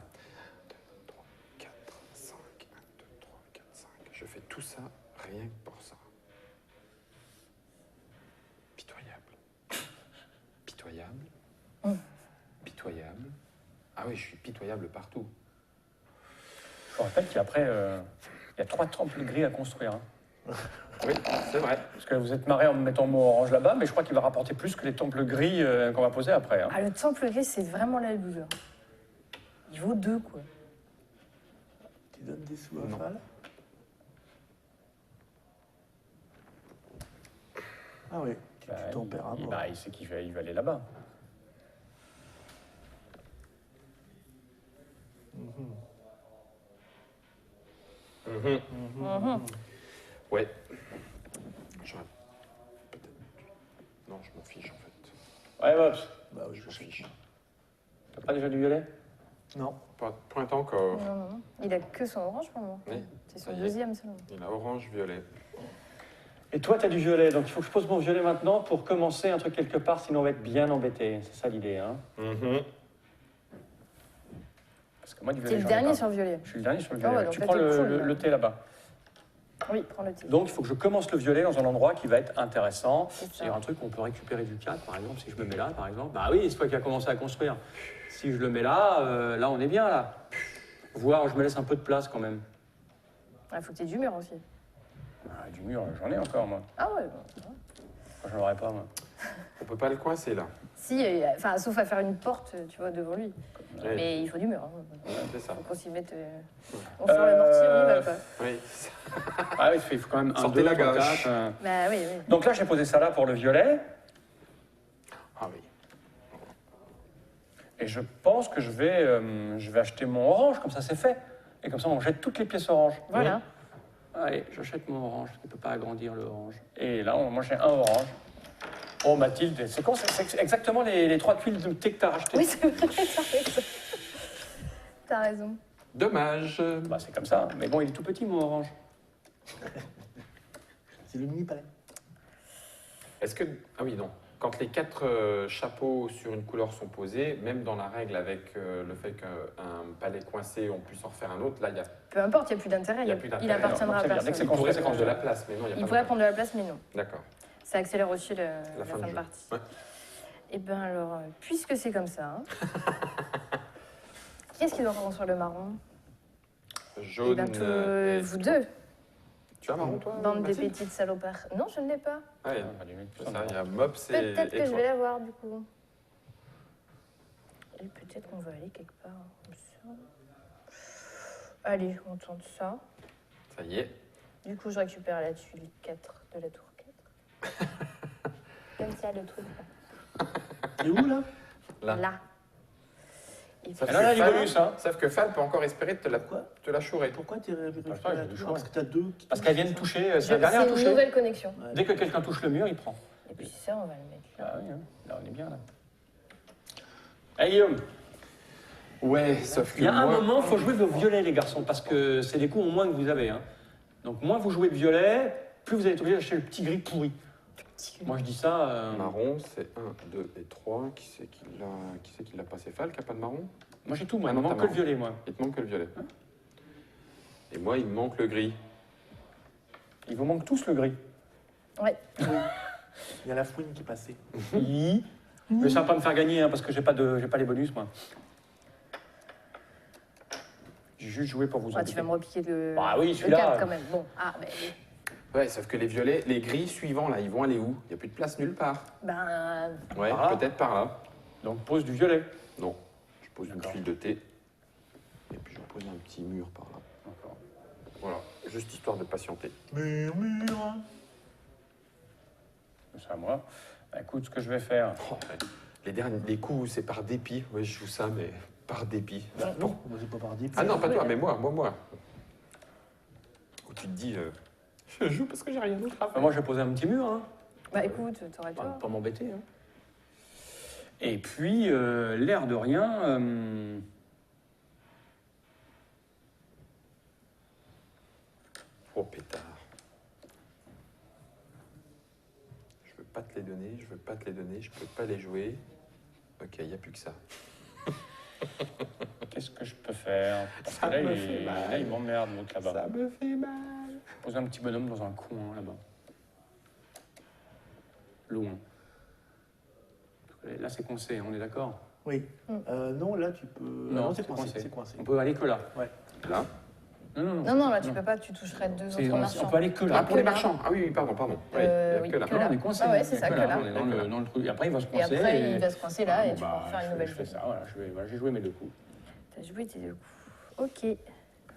2, 3, 4, 5. 1, 2, 3, 4, 5. Je fais tout ça rien que pour ça. Pitoyable. Pitoyable. Pitoyable. Ah oui, je suis pitoyable partout. Je vous rappelle qu'après, il y a 3 temples gris à construire. Hein. Oui, c'est vrai. Parce que vous êtes marré en me mettant mon orange là-bas, mais je crois qu'il va rapporter plus que les temples gris qu'on va poser après. Hein. Ah, le temple gris, c'est vraiment la douleur. Il vaut 2, quoi. Tu donnes des sous Non. à Fall. Ah oui, tu Bah, tues ton père à mort. il sait qu'il va aller là-bas. Ouais. J'aurais peut-être dû- Non, je m'en fiche en fait. Ouais, Bobs, Bah oui, Je m'en fiche. t'as pas déjà du violet? Non. Pas pour l'instant encore. Non, non, non. Il a que son orange pour le moment. Oui, C'est ça son y est. deuxième seulement. Il a orange, violet. Et toi, t'as du violet, donc il faut que je pose mon violet maintenant pour commencer un truc quelque part, sinon on va être bien embêté. C'est ça l'idée, hein. Parce que moi, du violet, C'est le j'en ai dernier pas. sur violet. Je suis le dernier sur le Ah ouais, violet. donc Tu là, prends t'es le, cool, le- là. le thé là-bas. Oui, prends le thé. Donc, il faut que je commence le violet dans un endroit qui va être intéressant. C'est ça. C'est un truc qu'on peut récupérer du 4, par exemple, si je me mets là, par exemple. Bah oui, c'est toi qui as commencé à construire. Si je le mets là, là, on est bien, là. Voire, je me laisse un peu de place quand même. Il faut que tu aies du mur aussi. Ah, du mur, j'en ai encore, moi. Ah ouais, bon, ça va. Moi, j'en aurais pas, moi. On peut pas le coincer là. Si, enfin, sauf à faire une porte, tu vois, devant lui. Ouais. Mais il faut du mur. Hein. Ouais, c'est ça. Faut qu'on s'y mette. On sort le mortier, on y va pas. Oui. Ah oui, il faut quand même un, Sortez 2, la 3, gauche. 4. Bah oui, oui. Donc là, j'ai posé ça là pour le violet. Ah oui. Et je pense que je vais acheter mon orange, comme ça c'est fait. Et comme ça, on jette toutes les pièces oranges. Voilà. Allez, j'achète mon orange, parce qu'on ne peut pas agrandir le orange. Et là, moi j'ai un orange. Oh Mathilde, c'est con, c'est exactement les 3 tuiles de thé que tu as rachetées. Oui, c'est vrai, t'as raison. T'as raison. Dommage. Bah, c'est comme ça, mais bon, il est tout petit mon orange. C'est le mini palais. Est-ce que... Ah oui, non. Quand les 4 chapeaux sur une couleur sont posés, même dans la règle avec le fait qu'un palais coincé, on puisse en refaire un autre, là, il y a... Peu importe, il n'y a plus d'intérêt. Il y a plus d'intérêt. Il appartiendra à Donc, ça veut dire, dès que c'est personne. Il pourrait construit, prendre de la place, mais non, il n'y a Il pas pourrait de... prendre de la place, mais non. D'accord. Ça accélère aussi la La fin du de jeu. partie. Ouais. Et bien alors, puisque c'est comme ça, hein, qui est-ce qui doit construire le marron? Jaune. Eh bien, vous deux, Tu as marron, toi bande de Mathilde petits salopards. Non, je ne l'ai pas. Ah, oui. On va lui mettre plus C'est en ça, il y a orange. Mops et, Peut-être et que je toi. vais l'avoir du coup. Et peut-être qu'on va aller quelque part comme ça. Allez, on tente ça. Ça y est. Du coup, je récupère la tuile 4 de la tour 4. Comme ça, le truc. Et où là? Là. Et Ça Et là, il y a du Fall- bonus, hein. Sauf que Fall peut encore espérer de Pourquoi te la chourer. Pourquoi tu récupères je sais pas, la j'ai du tour? choix. Parce que t'as deux qui Parce qu'elle vient de touchent, toucher, c'est la dernière à c'est une toucher. nouvelle connexion. ça. Ouais. Dès que quelqu'un touche le mur, il prend. Et puis ça, on va le mettre là. Ah oui, hein. Là, on est bien là. Allez, Guillaume. Ouais, sauf que Il y a un moi- moment, il faut jouer de violet, les garçons, parce que c'est des coups en moins que vous avez. Hein. Donc, moins vous jouez de violet, plus vous allez être obligé d'acheter le petit gris pourri. Moi, je dis ça. Marron, c'est 1, 2 et 3. Qui c'est qui l'a passé Fall qui n'a pas de marron? Moi, j'ai tout, moi. Ah Il me non, manque t'as que le marron. violet, moi. Il te manque que le violet. Et moi, il me manque le gris. Il vous manque tous le gris. Ouais. Il y a la fouine qui est passée. Oui. Mais ça va pas me faire gagner, hein, parce que j'ai pas les bonus, moi. J'ai juste joué pour vous Ouais, tu vas me repiquer le, Bah oui, le celui-là. 4 quand même. Bon, mais Ouais, sauf que les violets, les gris suivants, là, ils vont aller où? Il n'y a plus de place nulle part. ben, Ouais, Par là. peut-être par là. Donc, pose du violet. Non. Je pose une D'accord. tuile de thé. Et puis je pose un petit mur par là. D'accord. Voilà, juste histoire de patienter. Murmure. C'est à moi. Bah, écoute, ce que je vais faire. Oh, les coups, c'est par dépit. Ouais, je joue ça, mais par dépit. Bah, non, moi j'ai pas par dépit. Ah non, pas joué, toi, là. mais moi. Où tu te dis, je joue parce que j'ai rien d'autre à Bah, faire. moi, je vais poser un petit mur, hein. bah écoute, t'aurais Pas, toi. pas m'embêter. Hein. Et puis, l'air de rien. Oh pétard. Je veux pas te les donner, je peux pas les jouer. Ok, il n'y a plus que ça. Qu'est-ce que je peux faire? Parce que Ça là, me il, fait mal. là, il m'emmerde, l'autre là-bas. Ça me fait mal. Poser un petit bonhomme dans un coin, là-bas. Loin. Parce que là, c'est coincé, on est d'accord? Oui. Non, là tu peux. Non, c'est c'est coincé. coincé. C'est coincé. On peut aller que là. Là. Non, là tu peux pas, tu toucherais deux C'est- autres on marchands. peut aller que là. Ah, pour les là. marchands. Ah oui, pardon. Oui, il y oui, a que là. que Là, là. on est coincé. Ah ouais, il y a c'est ça, que que là. On est dans le truc. Et après, il va se Et coincer. après, il va se coincer là et tu Bah, vas refaire une je nouvelle fais vie. ça, voilà. J'ai joué mes deux coups. T'as joué tes deux coups. Ok.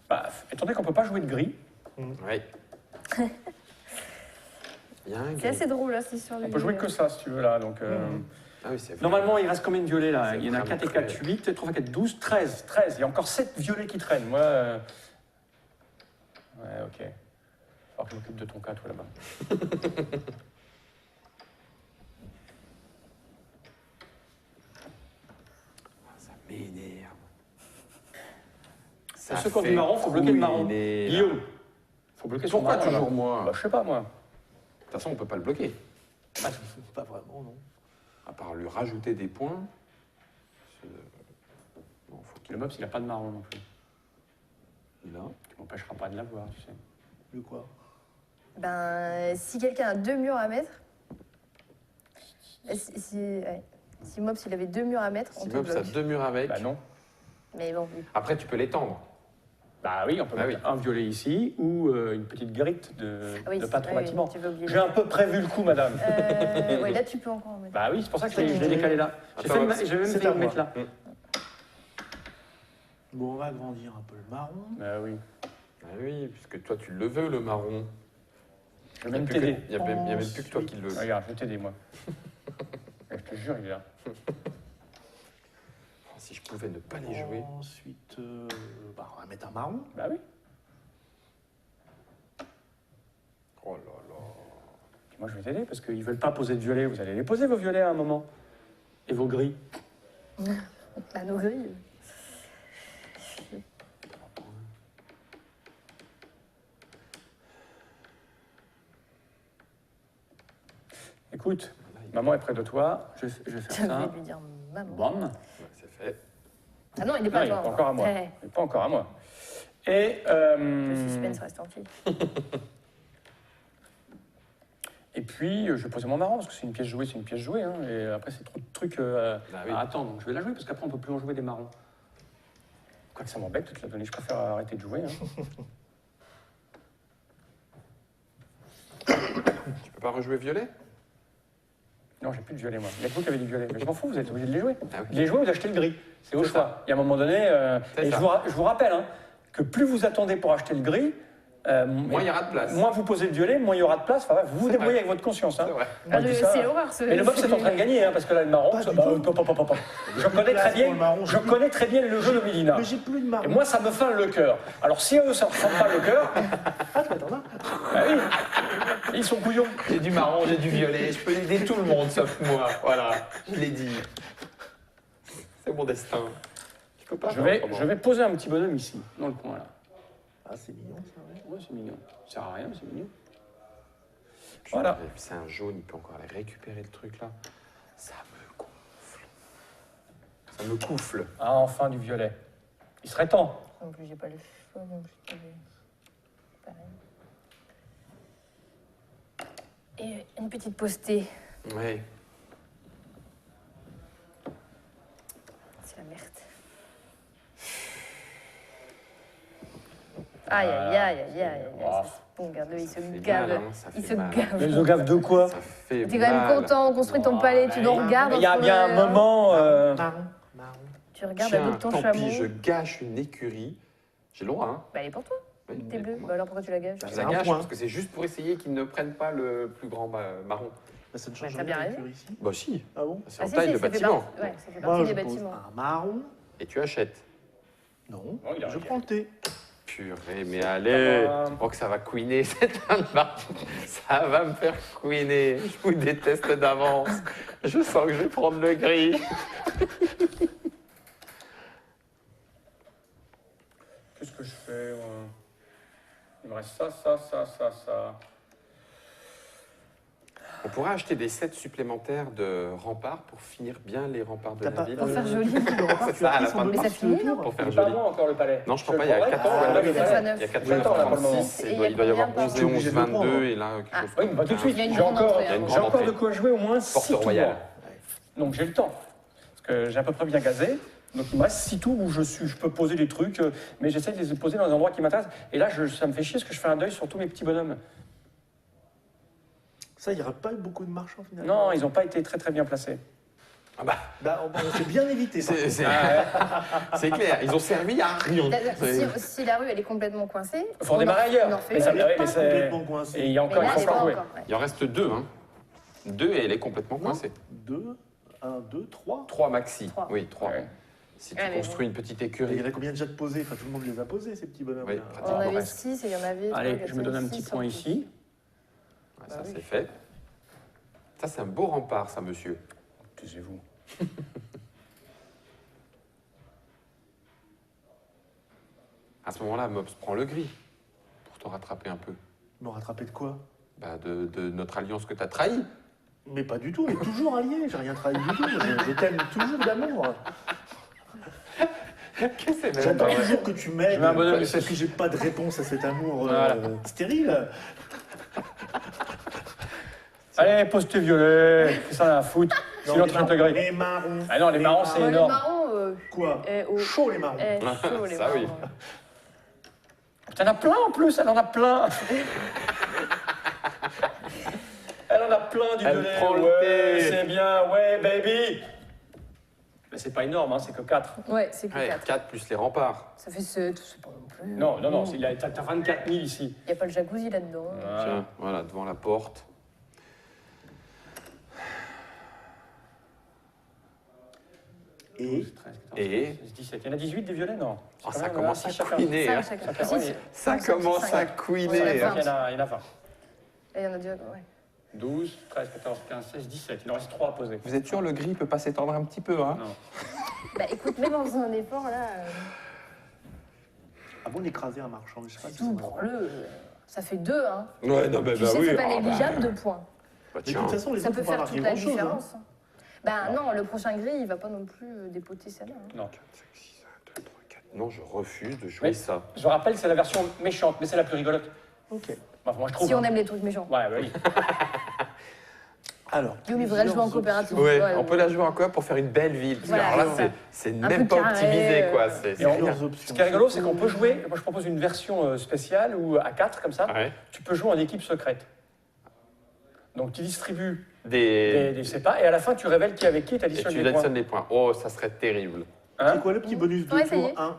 Bah, étant donné qu'on peut pas jouer de gris, Oui. Il y a un C'est gris. assez drôle là, c'est sur on peut jouer que ça, si tu veux, là. Donc, Ah oui, c'est vrai. normalement, il reste combien de violets, là? C'est Il y en a vraiment 4 et 4, très- 8, 3 4, 12, 13. 13. Il y a encore 7 violets qui traînent. Moi, ouais, ok. Faut que je m'occupe de ton cas, toi, là-bas. Ça m'énerve. Pour ceux qui ont du marron, faut bloquer le marron. couiner, là. Guillaume, faut bloquer son Pourquoi marron, là. toujours moi Bah, je sais pas, moi. De toute façon, on peut pas le bloquer. Pas vraiment, non. À part lui rajouter des points. Non, faut qu'il Le mob, il a pas de marron non plus. est là. Tu m'empêcheras pas de l'avoir, tu sais. De quoi? Ben, si quelqu'un a deux murs à mettre, si Mops il avait deux murs à mettre, on Si te Mops a bloque. 2 murs avec. Bah non. Mais bon, oui. Après, tu peux l'étendre. Bah oui, on peut Ah mettre un violet ici ou une petite grille Ah oui, de pas trop oui, bâtiment. tu vas oublier. J'ai un peu prévu le coup, madame. Ouais, là tu peux encore en mettre. Bah oui, c'est pour ça que je l'ai décalé là. Attends, J'ai même c'est fait à le mettre là. Bon, on va agrandir un peu le marron. Bah oui. Ah oui, puisque toi tu le veux, le marron. Je vais même t'aider. Il n'y a même plus que toi qui le veux. Regarde, je vais t'aider moi. Je te jure, il est là. Si je pouvais ne pas les jouer. Ensuite, bah, on va mettre un marron. Bah oui. Oh là là. Moi je vais t'aider parce qu'ils veulent pas poser de violet. Vous allez les poser vos violets à un moment. Et vos gris. À nos grilles. Écoute, maman est près de toi. Je vais faire Je ça. vais lui dire maman. Bam. Ouais, c'est fait. Ah non, il n'est Non, pas à il toi. n'est pas encore à moi. Ouais. Il n'est pas encore à moi. Et, Le suspense reste entier. et puis, je vais poser mon marron, parce que c'est une pièce jouée, c'est une pièce jouée. Hein, et après, c'est trop de trucs à oui. attendre. Donc, je vais la jouer, parce qu'après, on ne peut plus en jouer des marrons. Quoique ça m'embête de te la donner, je préfère arrêter de jouer. Hein. Tu peux pas rejouer violet? Non, j'ai plus de violet, moi. Il y a que vous qui avez du violet. Mais je m'en fous, vous êtes obligé de les jouer. Ah oui. Vous les jouez, vous achetez le gris. C'est au C'est choix. Il y a un moment donné, C'est et ça. je vous rappelle hein, que plus vous attendez pour acheter le gris, Moins il y aura de place. moins vous posez le violet, moins il y aura de place. Enfin, vous vous C'est débrouillez vrai. avec votre conscience. Hein. C'est vrai. Moi, je dis ça. C'est l'horreur, ce. Mais le box est en train de gagner, hein, parce que là, le marron, Pas ça, du bah, tout. pas. Je connais place très bien, pour le marron, je connais très bien le jeu de Mélina. Mais j'ai plus de marron. Et moi, ça me fait le cœur. Alors, si eux, ça ne ressemble pas le cœur, Ah, toi, t'en as? bah oui, ils sont couillons. J'ai du marron, j'ai du violet, je peux aider tout le monde sauf moi. Voilà, je l'ai dit. C'est mon destin. Je peux pas. Je faire vais autrement. poser un petit bonhomme ici, dans le coin là. Ah, c'est mignon, ça, ouais. Ouais, c'est mignon. Ça sert à rien, mais c'est mignon. Putain, Voilà. C'est un jaune, il peut encore aller récupérer le truc là. Ça me gonfle. Ça me coufle. Ah, enfin du violet. Il serait temps. En plus, j'ai pas le choix, donc je vais. Pareil. Et une petite postée. Ouais. C'est la merde. Aïe, aïe, aïe, aïe, aïe. Oh. Bon, regarde-le, il se Ça fait gave. mal, hein, ça Il fait se mal. Mais gave. ils ont gaffe de quoi? Ça fait T'es quand même mal. content, on construit ton Oh, palais, tu nous bah, regardes. Il y a entre bien un le- moment. Marron, marron. Tu regardes Tiens, avec ton tant chameau. pis, je gâche une écurie. J'ai le droit, hein. Bah, elle est pour toi. Oui, T'es mais bleu. moi, Bah, alors pourquoi tu la gages Je C'est la un gâche point. parce que c'est juste pour essayer qu'ils ne prennent pas le plus grand marron. Bah, ça ne change t'as bien rien raison. l'écurie ici. Bah si, Ah bon? c'est Ah, en si, taille si, le ça fait bâtiment. partie- Ouais, ça fait Moi, partie je des pose bâtiments. un marron. Et tu achètes. Non, Oh, il a je raison. prends le thé. Purée, mais allez, Ah bah. je crois que ça va couiner cette marron. Ça va me faire couiner. Je vous déteste d'avance. Je sens que je vais prendre le gris. Qu'est-ce que je fais moi Il me reste ça. On pourrait acheter des sets supplémentaires de remparts pour finir bien les remparts de T'as la pas- ville. Pour faire joli. C'est ça, à la fin de Mais ça finit, non Pour faire Il est pas joli. moi encore le palais. Non, je crois pas, il y a prendrai 4 quand fois on a le 9. palais. Il y a 4 J'attends, là, pour le moment. 36, Et il doit y avoir combien 11 Tu et es 11, obligé de le 22, prendre. et là, quelque Ah. chose Oui, comme bah tout de 15. suite, Il y a une j'ai grande encore, entrée, hein. Il y a une j'ai grande encore de entrée. quoi jouer au moins Porte 6 tours. royale. Donc j'ai le temps. Parce que j'ai à peu près bien gazé. Donc il me reste 6 tours où je peux poser des trucs, mais j'essaie de les poser dans des endroits qui m'intéressent. Et là, ça me fait chier parce que je fais un deuil sur tous mes petits bonhommes. Ça, il n'y aura pas eu beaucoup de marchands finalement. Non, ils n'ont pas été très très bien placés. Ah bah, Bah, on s'est bien évité. par contre. c'est clair, ils ont servi à rien. Si la rue elle est complètement coincée, Il faut on redémarrer en- ailleurs. on en fait Mais ça- une. ouais, mais Pas c'est- complètement coincé. Et il y a Mais encore, là, il elle faut est pas encore jouer. encore. Ouais. Il en reste 2, hein. 2 et elle est complètement Non. coincée. 2, 1, 2, 3. 3 maxi. Trois. Oui, 3. Ouais. Si tu Ouais, mais construis une petite Il y écurie. en a combien déjà de posés? Enfin, tout le monde les a posés, ces petits bonhommes. Oui, là. On pratiquement. en avait reste. 6 et il y en avait. Allez, trois, je me donne un quatre, petit six, point en ici. Ouais, Bah ça oui. c'est fait. Ça c'est un beau rempart, ça, monsieur. Taisez-vous. À ce moment-là, Mobs prend le gris pour te rattraper un peu. Me rattraper de quoi? Bah, de notre alliance que tu as trahie. Mais pas du tout, on est toujours alliés, j'ai rien trahi du tout. Je t'aime toujours d'amour. Qu'est-ce que c'est J'attends même toujours que tu m'aides. Je mets un bonhomme Parce ici. que j'ai pas de réponse à cet amour Voilà. stérile. Allez, pose tes violets. Fais ça à la foot. Sinon, tu vas te griller. Les marrons. Ah non, les marrons, c'est Bon, les énorme. marrons, Quoi? oh. Chaud les marrons. Chaud les Ça, marrons. oui. T'en as plein en plus, elle en a plein. Elle en a plein. du Elle violet. prend le Ouais, thé. c'est bien, ouais, baby. Mais c'est pas énorme, hein, c'est que 4. Ouais, c'est que Ouais, 4. 4 plus les remparts. Ça fait 7, c'est pas non plus. Non, t'as 24 000 ici. Il n'y a pas le jacuzzi là-dedans. Hein. Voilà. Tiens, voilà, devant la porte. Et 13, 14, Et 16, 17. Il y en a 18 des violets, non? Oh, C'est ça quand même, commence à six chacun. couiner. Cinq hein. chacun. Ça fait- Si, ouais. si. Ça Cinq, commence cinq. à Ouais, couiner. ça Il y va. en a 20. Et il y en a deux, ouais. 12, 13, 14, 15, 16, 17. Il en reste 3 à poser. Vous êtes sûr, le gris peut pas s'étendre un petit peu, hein? Non. Bah écoute, même en faisant un effort, là, avant d'écraser un marchand, je sais pas si tout, c'est vrai. prends-le. Ça fait 2, hein. Ouais, non, mais Tu sais, c'est pas négligeable, 2 points. Bah, Mais de tiens. toute façon, les Ça autres peut vont pas faire toute marquer la grand-chose. différence. Bah non, le prochain gris, il va pas non plus dépoter celle-là. hein. Non. 4, 5, 6, 1, 2, 3, 4. Non, je refuse de jouer Mais- ça. Je rappelle, c'est la version méchante, mais c'est la plus rigolote. Ok. Enfin, moi, je trouve. Si on hein. aime les trucs méchants. Ouais, oui. Alors, Guillaume, il voudrait le jouer en plusieurs coopératif. options. Ouais, Ouais, on peut la jouer en coop pour faire une belle ville. Parce que Voilà, alors là, c'est ça. c'est Un même peu pas carré, optimisé, quoi. C'est Et on- rien. Plusieurs options. Ce qui est rigolo, c'est qu'on peut jouer. Moi, je propose une version spéciale où à 4, comme ça, Ouais. tu peux jouer en équipe secrète. Donc, tu distribues Des... des sépas et à la fin, tu révèles qui est avec qui et tu Et additionnes tu les points. additionnes les points. Oh, ça serait terrible. Hein C'est quoi le petit bonus de Ouais, tour essayez. 1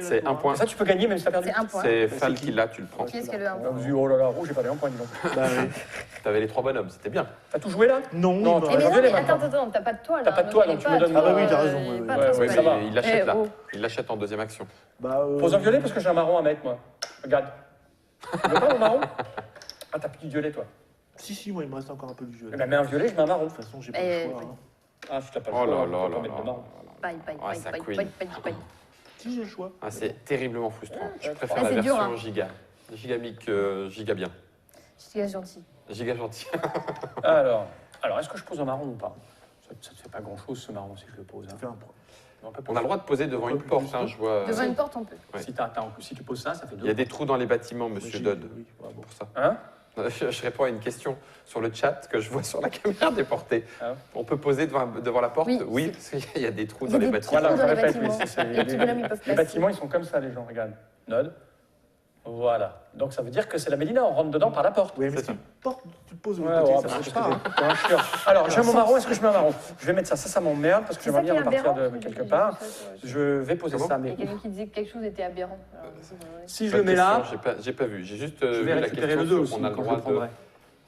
C'est un point. Et ça, tu peux gagner même si tu as perdu. C'est un point. C'est C'est Fal qui qui l'a, tu le prends. Qui est-ce qui a le 1 Ah, point vous dites, oh là là, rouge, j'ai pas un point, dis donc. Bah oui. T'avais les 3 bonhommes, c'était bien. T'as tout joué là? Non, Non, il me tu Eh mais vas non, violer mais maintenant. attends, t'as pas de toile. T'as pas de toile, donc tu me donnes- Ah bah oui, t'as raison, ouais, ouais. Ouais, ça va. Il l'achète Eh, là. oh. Il l'achète en deuxième action. Bah, Pose un violet parce que j'ai un marron à mettre, moi. Regarde. Tu veux pas mon marron? Ah, t'as plus de violet, toi. Si, moi, il me reste encore un peu du jeu. Eh ben, mets un violet, je mets un marron. De toute façon, j'ai pas Eh, le choix. oui. hein. Ah, si t'as pas le Oh choix, là tu là peux là pas mettre là. de marron. Bye, bye, Ah, bye, ça bye, queen. bye, bye, bye. Si, j'ai le choix. Ah, c'est terriblement frustrant. Je préfère Ah, la c'est dur, version hein. giga. Gigamic, giga bien. Je suis gentil. Giga gentil. Alors, est-ce que je pose un marron ou pas? Ça te fait pas grand-chose, ce marron, si je le pose. Ça Hein. fait un point. On a le droit de poser devant une porte, hein, je vois. Devant une porte, on peut. Ouais. Si tu poses ça, ça fait 2. Il y a des trous dans les bâtiments, monsieur Oui, Dodd, oui, ouais, bon. pour ça. Hein? Je réponds à une question sur le chat que je vois sur la caméra déportée. Ah. On peut poser devant la porte? Oui, Oui, parce qu'il y a des trous Il y dans a les des bâtiments. trous. Voilà, je dans les répète, bâtiments. mais c'est- Les petits bonhommes, ils peuvent les passer. bâtiments, ils sont comme ça, les gens, regarde. Node. Voilà. Donc ça veut dire que c'est la Médina, on rentre dedans par la porte. Oui, mais C'est si tu tu te poses de Ouais, l'autre côté, ouais, ça bah, marche c'est pas. hein. c'est un chiant. Alors, j'ai mon marron, est-ce que je mets un marron? Je vais mettre ça, ça m'emmerde parce que C'est j'aimerais ça qui bien est repartir aberrant. de quelque part. Je vais poser Comment ça, Il y mais a quelqu'un qui disait que quelque chose était aberrant. Alors, si je Bonne le mets là, question, j'ai pas vu. J'ai juste je vu vais la récupérer question le 2 sur- aussi on a le quand je droit le prendrai.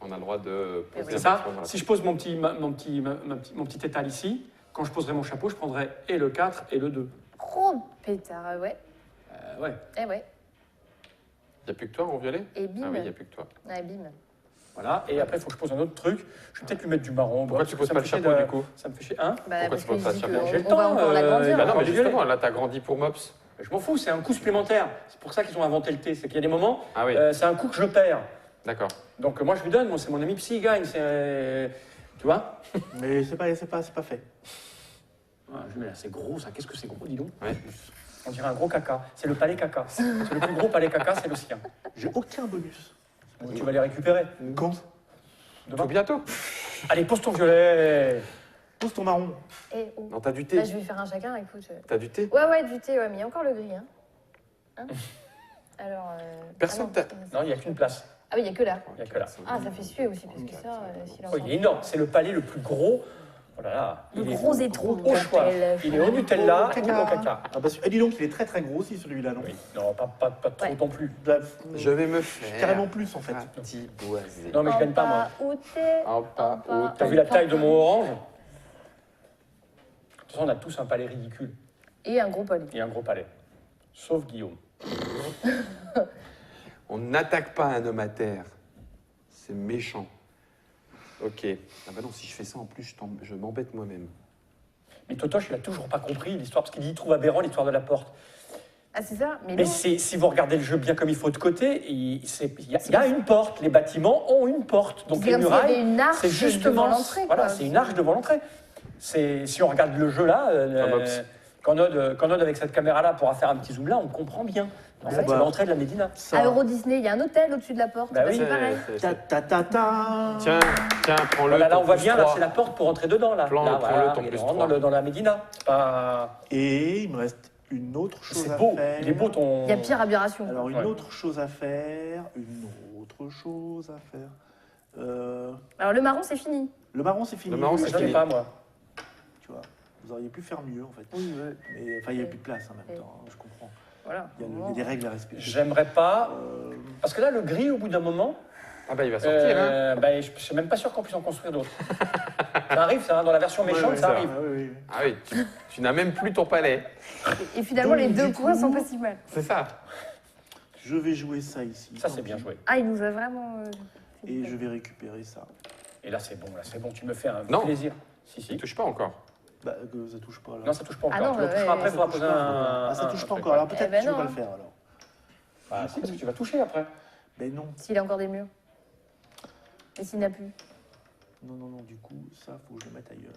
on a le droit de poser C'est un ça. bâtiment dans la Si je pose mon petit étal ici, quand je poserai mon chapeau, je prendrai et le 4 et le 2. Oh, pétard, ouais. Ouais. Eh ouais. Il n'y a plus que toi en violet? Et bim. Ah oui, il n'y a plus que toi. Ouais, bim. Voilà. Et après, il faut que je pose un autre truc. Je vais peut-être lui mettre du marron. Pourquoi parce tu que poses ça pas me le fait chapeau chier du coup? Ça me fait chier. Hein? Bah, Pourquoi parce tu poses qu'il pas dit ça, que Fabien? J'ai le on va temps, encore l'agrandir. il a Bah non, mais du justement, violet. là, t'as grandi pour Mops. Je m'en fous, c'est un coût supplémentaire. C'est pour ça qu'ils ont inventé le thé. C'est qu'il y a des moments, Ah oui, c'est un coup que je perds. d'accord. Donc moi, je lui donne. Moi, c'est mon ami psy, il gagne. Tu vois? Mais c'est pas fait. Ah, je mets là, c'est gros ça. Qu'est-ce que c'est gros, dis donc? Ouais. On dirait un gros caca. C'est le palais caca. C'est le plus gros palais caca, c'est le sien. J'ai aucun bonus. Tu vas les récupérer Quand demain. Tout bientôt. Allez, pose ton violet. Pose ton marron. Eh, oh. Non, t'as du thé. Là, je vais faire un chacun, écoute. T'as du thé. Ouais, du thé, ouais, mais il y a encore le gris, hein. Hein Alors. Personne ah Non, il n'y a qu'une place. Ah oui, il n'y a que là. Il n'y a que là. Ah, ça fait suer aussi, parce que ça, s'il en Oh, il est énorme. C'est le palais le plus gros. Oh là là. Le Il est gros étron. au choix. Il est au Nutella et au caca. caca. Ah bah, dis donc, il est très très gros aussi celui-là, non Oui. Non, pas trop Ouais. non plus. Là, Je vais me faire. Carrément plus en fait. Ratiboiser. Non, mais je gagne pas, moi. Ou thé. Hoppa, Hoppa. T'as vu la taille de mon orange? De toute façon, on a tous un palais ridicule Et un gros palais. et un gros palais. Sauf Guillaume. On n'attaque pas un homme à terre. C'est méchant. Ok. Ah bah non, si je fais ça en plus, je m'embête moi-même. Mais Totoche, il a toujours pas compris l'histoire, parce qu'il dit, il trouve aberrant l'histoire de la porte. Ah, c'est ça? Mais Mais non. si vous regardez le jeu bien comme il faut de côté, il y a une porte. Les bâtiments ont une porte. Donc C'est les comme s'il y avait murailles, une arche c'est justement devant l'entrée, Voilà, quoi. c'est une arche devant l'entrée. Si on regarde le jeu là, quand Nod avec cette caméra-là pourra faire un petit zoom là, on comprend bien. En fait, bah. c'est l'entrée de la Médina. À Euro Disney, il y a un hôtel au-dessus de la porte. Bah oui. C'est pareil. Ta ta ta ta. Tiens, prends-le. Voilà, là, ton on voit plus bien, là, 3. c'est la porte pour entrer dedans. Là, Prends-le, là prends-le, ton il plus rentre 3. dans la Médina. C'est pas... Et il me reste une autre chose C'est à beau. faire. Il est beau ton... Il y a pire aberration. Alors une Ouais. autre chose à faire, une autre chose à faire. Alors le marron, c'est fini. Le marron, c'est fini. Le marron, Je c'est n'en ai fini. pas, moi. Tu vois, vous auriez pu faire mieux, en fait. Oui, Mais enfin, il n'y a plus de place en même temps, hein, je comprends. voilà. Il y a des règles à respecter. J'aimerais pas. Euh, Parce que là, le gris, au bout d'un moment, Ah bah il va sortir, hein. bah, je suis même pas sûr qu'on puisse en construire d'autres. Ça arrive, ça, hein, dans la version méchante, ouais, ça ouais, arrive. ouais, ouais, ouais. Ah oui, tu n'as même plus ton palais. Et finalement, Donc, les deux du coins coup- sont pas si mal. C'est ça. Je vais jouer ça ici. Ça, tant c'est bien pis. joué. Ah, il nous a vraiment. fait Et du je mal. vais récupérer ça. Et là, c'est bon, là, c'est bon. Tu me fais un Non. plaisir. Si, Il si. touche pas encore. Bah, que ça touche pas là. Non, ça touche pas encore. Ah non, tu le toucheras après, il ça faudra touche poser pas, un. Ah, ça touche un pas truc, encore. Alors Eh peut-être ben que tu non, vas hein. le faire alors. Bah, si, parce que tu vas toucher après. Mais non. S'il a encore des murs. Et s'il n'a plus. Non, non, non, du coup, ça, faut que je le mette ailleurs.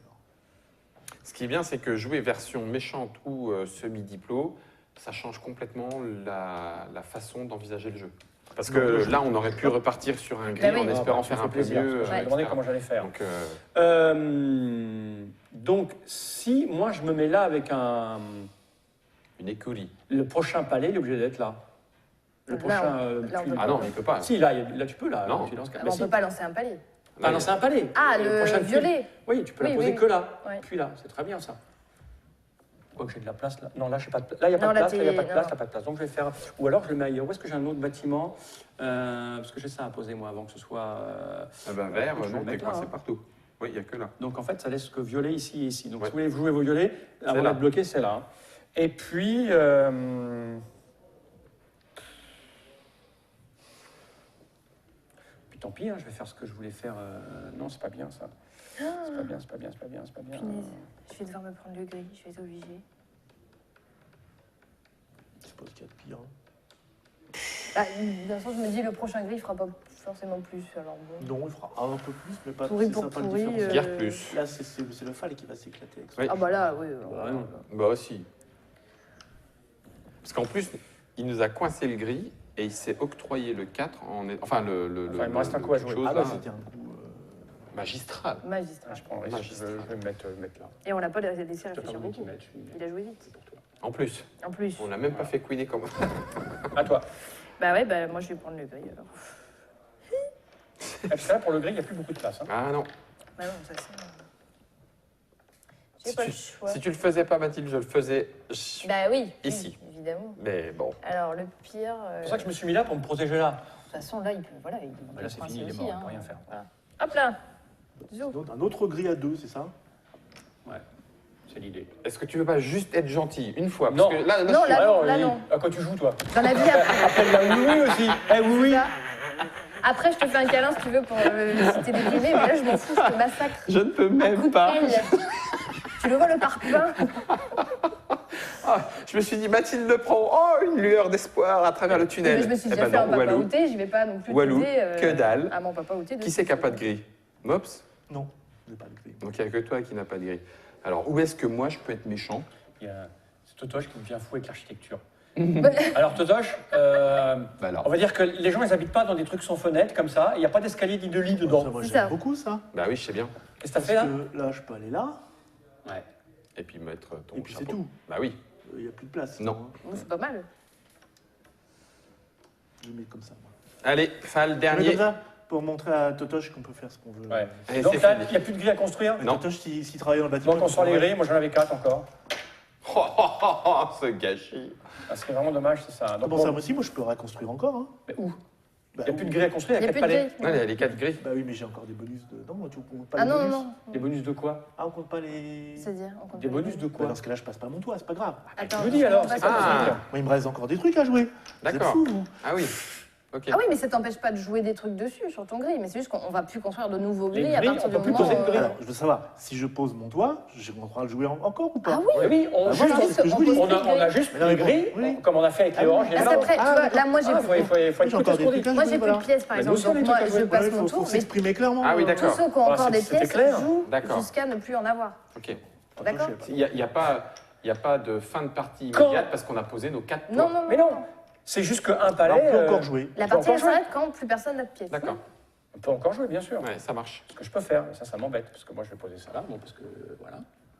Ce qui est bien, c'est que jouer version méchante ou semi-diplo, ça change complètement la façon d'envisager le jeu. Parce que Non, je- là, on aurait pu repartir sur un gris Bah oui. en espérant Ah, bah, faire ça un fait peu plaisir, mieux. parce que Je me Ouais. demandais etc. comment j'allais faire. Donc, Donc, si moi je me mets là avec une écurie. le prochain palais, il est obligé d'être là. Le Là, prochain. là, on peut Ah non, il peut pas. Si, là, là, tu peux, là. Non. Tu lances- Ah, mais on si. peut pas lancer un palais. Ah non, c'est un palais. Ah, le prochain violet. Oui, tu peux la Oui, poser oui, que là. ouais. Puis là, c'est très bien ça. Quoique j'ai de la place là. Non, là, j'ai pas de place. Là, il n'y a pas Non, de là, place. Là, il n'y a pas de t'es- place. non. T'as pas de place. Donc, je vais faire. Ou alors, je le mets ailleurs. Où est-ce que j'ai un autre bâtiment Parce que j'ai ça à poser, moi, avant que ce soit. Ah bah vert, Je vais non, le t'es mettre là, coincé hein. partout. Oui, il n'y a que là. Donc, en fait, ça laisse que violet ici et ici. Donc, Ouais. si vous voulez jouer vos violets, avant là. d'être bloqué, c'est là. Hein. Et puis. Puis tant pis, hein, je vais faire ce que je voulais faire. Non, c'est pas bien ça. C'est pas bien, c'est pas bien, c'est pas bien, c'est pas bien. Punaise. Je vais devoir me prendre le gris. Je vais être obligée. C'est pas ce qu'il y a de pire. hein. Ah, de toute façon, je me dis, le prochain gris, il fera pas forcément plus. Alors bon. Non, il fera un peu plus, mais pas Pourri c'est pour ça, pas le pourri, différencier. Guerre plus. Là, c'est le fal qui va s'éclater avec ça. Oui. Ah bah là, oui. Bah, non. Bah aussi. Parce qu'en plus, il nous a coincé le gris et il s'est octroyé le 4 Enfin, il me reste un coup à jouer. chose Ah là, bah, c'était un coup. magistral. Magistral. Ah, je prends le risque, je vais me mettre là. Et on l'a pas laissé Je vais réfléchir faire beaucoup. millimètre, je suis- Il a joué vite. pour toi. En plus, En plus. on n'a même pas fait queener comme. À toi. Bah ouais, bah moi je vais prendre le gris alors. Parce que là, pour le gris, il n'y a plus beaucoup de place. Hein. Ah non. Bah non, ça c'est. J'ai Si pas tu, le choix. si tu le faisais pas, Mathilde, je le faisais. Bah oui. Ici. oui, évidemment. Mais bon. Alors le pire. C'est pour ça que je me suis mis là pour me protéger là. De toute façon, là, il peut. Voilà, il Bah là, c'est fini, il est mort, on peut rien faire. Voilà. Hop là. Zou. Donc, un autre gris à 2, c'est ça? Ouais, c'est l'idée. Est-ce que tu veux pas juste être gentil une fois? Non. Parce que là, Non, je suis- là, Alors, là, Lily, non. à quoi tu joues, toi Dans la vie après. Après, il y a oui, oui aussi. Eh oui, oui. Ça. Après, je te fais un câlin si tu veux pour si t'es déprimé, mais là, je m'en fous, je te massacre. Je ne peux Un coup même de pas. pelle. Tu le vois le parpaing? Ah, je me suis dit, Mathilde le prend. Oh, une lueur d'espoir à travers le tunnel. Je me suis Eh déjà ben fait un non, papa Walou. outé, j'y vais pas non plus. Walou, t'aider, que dalle. À mon papa outé. Qui c'est qui n'a pas de gris? Mops? Non, je n'ai pas de gris. Donc il n'y a que toi qui n'a pas de gris. Alors, où est-ce que moi, je peux être méchant? Il y a- C'est Totoche qui me vient fou avec l'architecture. Bah, Alors, Totoche, Bah alors. on va dire que les gens, ils habitent pas dans des trucs sans fenêtre comme ça. Il n'y a pas d'escalier ni de lit dedans. Ça, moi, C'est j'aime ça. beaucoup ça. Bah oui, je sais bien. Qu'est-ce que t'as Parce fait là que là, je peux aller là, Ouais. Et puis mettre ton et puis c'est chapeau. tout. Bah oui. Il n'y a plus de place. Non. sinon, hein. bon, c'est pas mal. Je mets comme ça. Moi. Allez, Fal, Je mets dernier. comme ça pour montrer à Totoche qu'on peut faire ce qu'on veut. Ouais. Allez, Donc c'est là, fini. il n'y a plus de grille à construire. Mais Non. Totoche, s'il travaille dans le bâtiment. Donc on sort les grilles. Moi, j'en avais 4 encore. Oh, oh, oh, oh, ce gâchis. Ah, ce qui est vraiment dommage, c'est ça. Donc, Comment bon, ça, moi aussi, moi, je peux reconstruire encore. Hein. mais où Bah, Il n'y a plus de grille à construire, Il il n'y y a a plus 4 de palais. gris. Ouais, il y a les 4 grilles. Bah oui, mais j'ai encore des bonus dedans. Moi, tu comptes pas Ah les non, bonus. non, non. Des bonus de quoi Ah, on compte pas les. C'est-à-dire, on compte Des pas bonus les de Bah, quoi dans ce cas-là, je passe pas mon toit, c'est pas grave. Attends, Je vous dis alors, on va c'est ça le commencer. Ah. truc. Moi, il me reste encore des trucs à jouer. Vous êtes D'accord. fous, vous. Ah oui. Ok. Ah oui, mais ça t'empêche pas de jouer des trucs dessus sur ton gris, mais c'est juste qu'on va plus construire de nouveaux Les grilles à grilles, partir on du peut plus moment. poser de grilles. Alors, je veux savoir, si je pose mon toit, on pourra le jouer encore ou pas? Ah oui. Oui, on, Bah juste, voilà, c'est ce que je vous dis. on a juste Mais non, les mais bon, grilles, oui. comme on a fait avec les Ah oui. oranges et les Parce marrons. qu'après, tu Ah, vois, d'accord. là, moi, j'ai Ah, faut être J'ai écouter encore ce des qu'on trucs dit. à moi, jouer, j'ai plus voilà. de pièces, par Mais exemple. nous aussi, on a Donc des moi, trucs à jouer. je passe Ouais, mon faut tour, mais s'exprimer clairement. Ah oui, d'accord. tous ceux qui ont Ah, encore des c'était pièces clair. jouent D'accord. jusqu'à ne plus en avoir. Ok. D'accord. Il n'y a pas de fin de partie Quand- immédiate parce qu'on a posé nos 4 Non, non, Mais non. non, c'est juste qu'un Alors, palais. on peut encore jouer. La on peut partie, elle encore jouer. s'arrête quand plus personne n'a de pièces. D'accord. On peut encore jouer, bien sûr. Ouais, ça marche. Ce que je peux faire, et ça m'embête, parce que moi je vais poser ça là, bon, parce que voilà.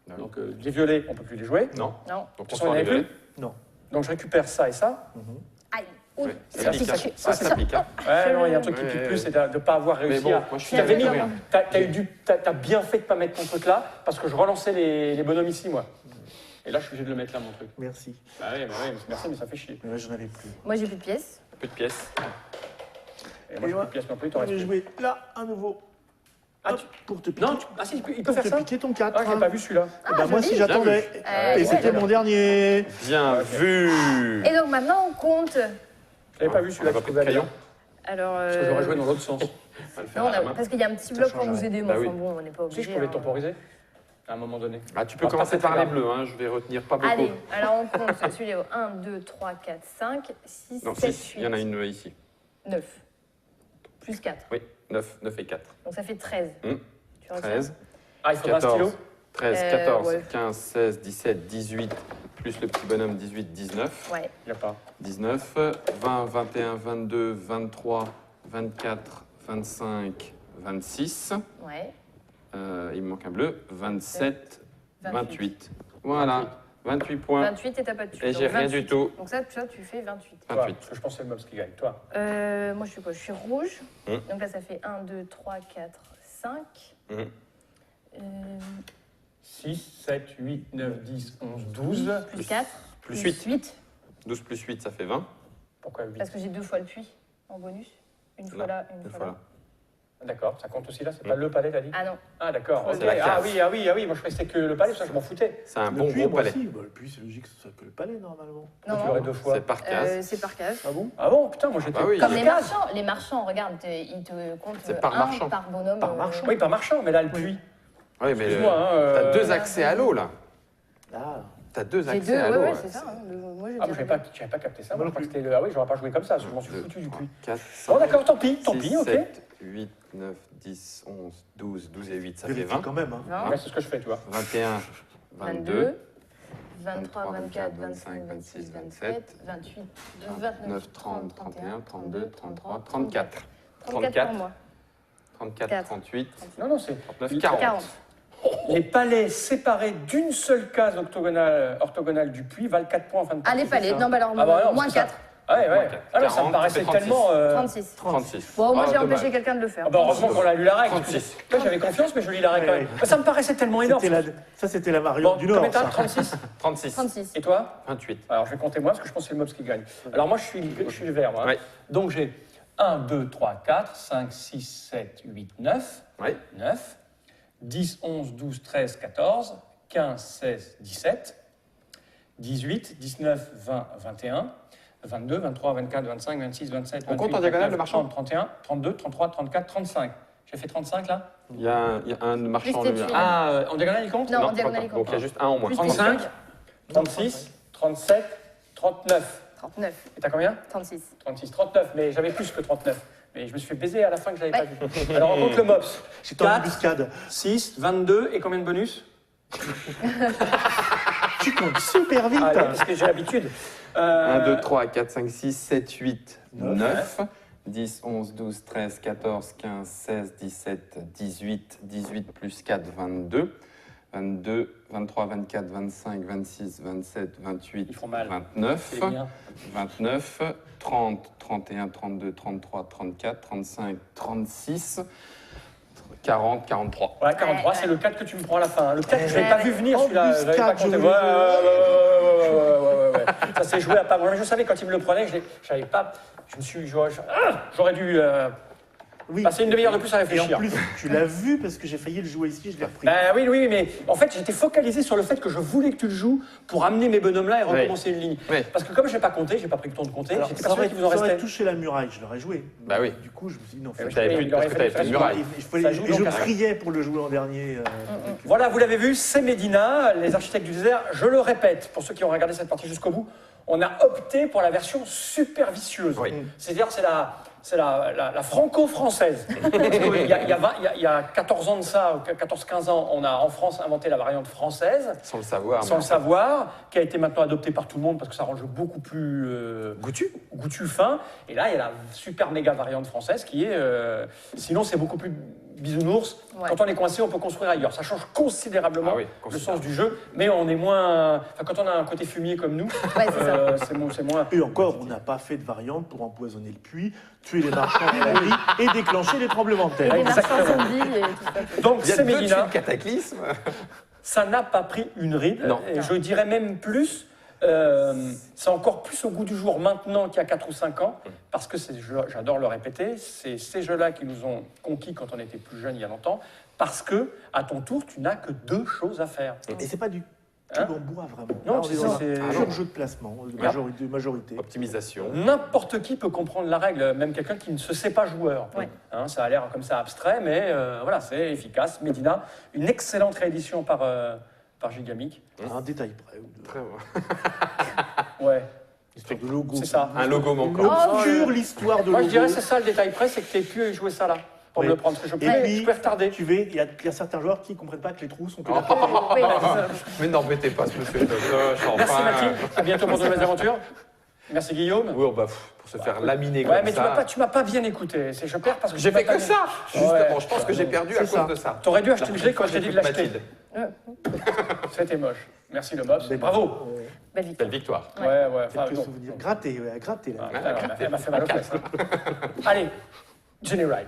Ah oui. Donc les violets, on peut plus les jouer. Non. Non. Donc De toute on façon, il y en sort les avait violets. plus. Non. Donc je récupère ça et ça. Aïe. Oui, ça ça pique, pique, hein. ça pique. Ça pique, hein. Ouais, non, il y a un truc qui Ouais, pique ouais, plus, ouais. c'est de ne pas avoir réussi bon, à. moi, je suis Tu t'avais mis, d'accord. t'as bien fait de pas mettre ton truc là, parce que je relançais les bonhommes ici, moi. Et là, je suis obligé de le mettre là, mon truc. Merci. Bah oui, merci, mais ça fait chier. Mais là, j'en avais plus. Moi, j'ai plus de pièces. Peu de pièces. Et moi, j'ai plus de pièces non plus, t'en Je restes vais plus. jouer là, à nouveau. Ah, Hop, pour te piquer. Non, ah si, il peut pour faire te ça. piquer ton 4. Ah, j'ai pas vu celui-là. Eh ben, moi, joli. si j'attendais. Et ouais, c'était ouais. mon dernier. Bien vu. Et donc maintenant, on compte. Je l'avais pas vu On celui-là. va je pas trouvais de crayon. bien. Alors. Parce que j'aurais joué dans l'autre sens. On va le faire Non, à la main. parce qu'il y a un petit bloc pour nous changerait. aider, mais Bah enfin oui. bon, on n'est pas Si, obligé. je pouvais hein. temporiser à un moment donné. Ah, tu peux Alors, commencer pas par les très bleus, hein. Je vais retenir pas beaucoup. Allez, alors on compte celui-là. 1, 2, 3, 4, 5, 6, Non, 7, 6, 8, il y en a une ici. 9. Plus 4. Oui, 9 et 4. Donc ça fait 13. Hum. Tu retiens 13, Ah, il faudra un 14, stylo. 13, 14, ouais. 15, 16, 17, 18, plus le petit bonhomme 18, 19. Ouais. Il n'y a pas. 19, 20, 21, 22, 23, 24, 25, 26. Ouais. Il me manque un bleu. 27, 28. 28. Voilà, 28 points. 28 et t'as pas de tuile. Et j'ai donc rien 28. du tout. Donc ça, tu fais 28. Toi, 28. parce que je pense que c'est le mobs qui gagne. Toi. Moi, je suis quoi? Je suis rouge. Hum. Donc là, ça fait 1, 2, 3, 4, 5. Hum. 6, 7, 8, 9, 10, 11, 12. Plus 4. Plus 8. 8. 12 plus 8, ça fait 20. Pourquoi 8? Parce que j'ai 2 fois le puits en bonus. Une fois Là, là, une deux fois fois là. là. D'accord, ça compte aussi là, c'est pas le palais, t'as dit? Ah non. Ah, d'accord. C'est ok. la Ah case. oui, moi je pensais que c'était que le palais, ça je m'en foutais. C'est un Le bon puits, gros moi palais. aussi. Bah, le puits, c'est logique que ce soit que le palais, normalement. Non, tu non. l'aurais deux fois. C'est par case. C'est par case. Ah bon? Ah bon, putain, moi j'étais. bah oui. Comme il y les a- marchands. Les marchands, regarde, ils te comptent C'est par un marchand. par bonhomme. Par marchand. Oui, par marchand, mais là le puits. Oui, mais Excuse-moi, t'as hein, deux accès à l'eau là. Ah, T'as deux J'ai accès deux, à ouais, l'eau. ouais, c'est ça. Hein. Moi, je Ah, moi dirais j'avais pas capté ça. Moi Moi je non crois que c'était le. Ah oui, j'aurais pas joué comme ça, parce que je m'en suis 2, foutu du 3, puits. 4, Bon, 5, d'accord, tant pis, 6, ok. 7, 8, 9, 10, 11, 12, 12 et 8, ça fait vérifie 20. quand même. Hein. Non. Ouais, c'est ce que je fais, tu vois. 21, 22, 22, 23, 24, 25, 26, 27, 28, 29, 30, 31, 32, 33, 34. 34 pour moi. 34, 4. 38, Non, non, c'est. 39, 40. 40. Les palais séparés d'une seule case orthogonale du puits valent 4 points en fin de Ah, partie. les palais. c'est ça Non, bah alors, Ah bah non, moins c'est ça. 4. Ah ouais, ouais. Moins quatre. Ah non, ça 40, me paraissait ça fait tellement. 36. 36. Bon, moi, Ah, j'ai empêché dommage. quelqu'un de le faire. Ah bah heureusement qu'on a lu la règle. 36. Moi j'avais confiance, mais je lis la règle quand même. Ouais, Ça me paraissait tellement énorme. Ça, c'était la variante Bon, du Nord. combien t'as? Ça. 36. 36. 36. Et toi? 28. Alors je vais compter moi parce que je pense que c'est le mobs qui gagne. Alors moi je suis le vert. Moi, hein. Ouais. Donc j'ai 1, 2, 3, 4, 5, 6, 7, 8, 9. Oui. 9. 10, 11, 12, 13, 14. 15, 16, 17. 18, 19, 20, 21. 22, 23, 24, 25, 26, 27, 28, On compte en diagonale, 29, le marchand 30, 31, 32, 33, 34, 35. J'ai fait 35 là? Il y a un marchand. Plus tes lui. tuiles. Ah, en diagonale il compte? Non, en pas diagonale, il encore. Donc il y a compte. juste un en moins. Plus 35, 36, 37, 39. 39. Et t'as combien? 36. 36, 39, mais j'avais plus que 39. Mais je me suis fait baiser à la fin que j'avais pas vu. Alors on compte le MOPS. J'étais en 4, embuscade. 6, 22 et combien de bonus? Tu comptes super vite. Allez, parce que j'ai l'habitude. 1, 2, 3, 4, 5, 6, 7, 8, 9. 9. 10, 11, 12, 13, 14, 15, 16, 17, 18, 18 plus 4, 22. 22, 23, 24, 25, 26, 27, 28, Ils font mal. 29. C'est bien. 29, 30, 31, 32, 33, 34, 35, 36, 40, 43. Voilà, 43, c'est le 4 que tu me prends à la fin. Le 4, je l'avais Ouais, pas ouais. vu venir celui-là. Je l'avais pas Embuscade, compté. je- Ouais. Ça s'est joué à pas. Moi, je savais quand il me le prenait, je savais pas. J'aurais dû Oui. passer une demi-heure de plus à Et en réfléchir. plus, tu l'as vu parce que j'ai failli le jouer ici, je l'ai repris. Ben oui, mais en fait, j'étais focalisé sur le fait que je voulais que tu le joues pour amener mes bonhommes-là et Oui. recommencer une ligne. Oui. Parce que comme je n'ai pas compté, j'ai pas pris le temps de compter, Alors, j'étais ça persuadé aurait, qu'il vous en ça aurait restait. touché la muraille, je l'aurais joué. Bah oui. Du coup, je me suis dit non, Eh oui, T'avais il plus- aurait parce que fallu t'avais fait une faire muraille. Ça joue Et je donc à ça. priais pour le jouer en dernier. Voilà, vous l'avez vu, c'est Médina, les architectes du désert. Je le répète, pour ceux qui ont regardé cette partie jusqu'au bout, on a opté pour la version super vicieuse. Oui. C'est-à-dire, c'est la franco-française. Il y a 14 ans de ça, 14-15 ans, on a en France inventé la variante française, Sans le savoir. sans mais le savoir, qui a été maintenant adoptée par tout le monde parce que ça rend le jeu beaucoup plus goûtu, fin. Et là, il y a la super méga variante française qui est. Sinon, c'est beaucoup plus bisounours. Ouais. Quand on est coincé, on peut construire ailleurs. Ça change considérablement Ah oui, le considérable. sens du jeu, mais on est moins. Enfin, quand on a un côté fumier comme nous, Ouais, c'est ça. c'est moins. Et encore, on n'a pas fait de variante pour empoisonner le puits, tuer les marchands de la vie et déclencher les tremblements de Et terre. les marchands Exactement. zombies et tout ça. Donc, Il y a c'est deux Mélina. tuiles cataclysme. Ça n'a pas pris une ride. Non. Et je dirais même plus. C'est encore plus au goût du jour maintenant qu'il y a 4 ou 5 ans, parce que j'adore le répéter, c'est ces jeux-là qui nous ont conquis quand on était plus jeune il y a longtemps, parce que à ton tour, tu n'as que 2 choses à faire. Et c'est pas du tout Hein en bois vraiment. Non, Là, on c'est est dans ça, c'est- un pur jeu de placement, de majorité. Optimisation. N'importe qui peut comprendre la règle, même quelqu'un qui ne se sait pas joueur. Ouais. Hein, ça a l'air comme ça abstrait, mais voilà, c'est efficace. Medina, une excellente réédition par Gigamic. À un détail près. Ou deux. Très bon. Ouais. Histoire de logo. C'est ça. Un logo manquant. L'obscure l'histoire de Moi, je logo. dirais c'est ça le détail près, c'est que tu aies pu jouer ça là, pour Oui. me le prendre, parce que je Et peux, puis, je peux retarder. il y a certains joueurs qui ne comprennent pas que les trous sont que Oh. la terre. Oui, Mais n'embêtez pas ce monsieur. Merci Mathilde, à bientôt pour de nouvelles aventures. Merci Guillaume. Oui, bah, pour se faire laminer Ouais, comme mais ça. tu m'as pas bien écouté. Je perds parce que J'ai fait que ça. Justement, Ouais. je pense que j'ai perdu à C'est cause ça. de ça. T'aurais dû acheter le jet quand je t'ai dit de l'acheter. Mathilde. C'était moche. Merci le Bobs. Belle- Bravo. belle victoire. Belle victoire. Ouais, ouais. Enfin, Quelques non. souvenirs. Gratter, là. Elle m'a fait mal aux fesses. hein. Allez, Jenny Ride.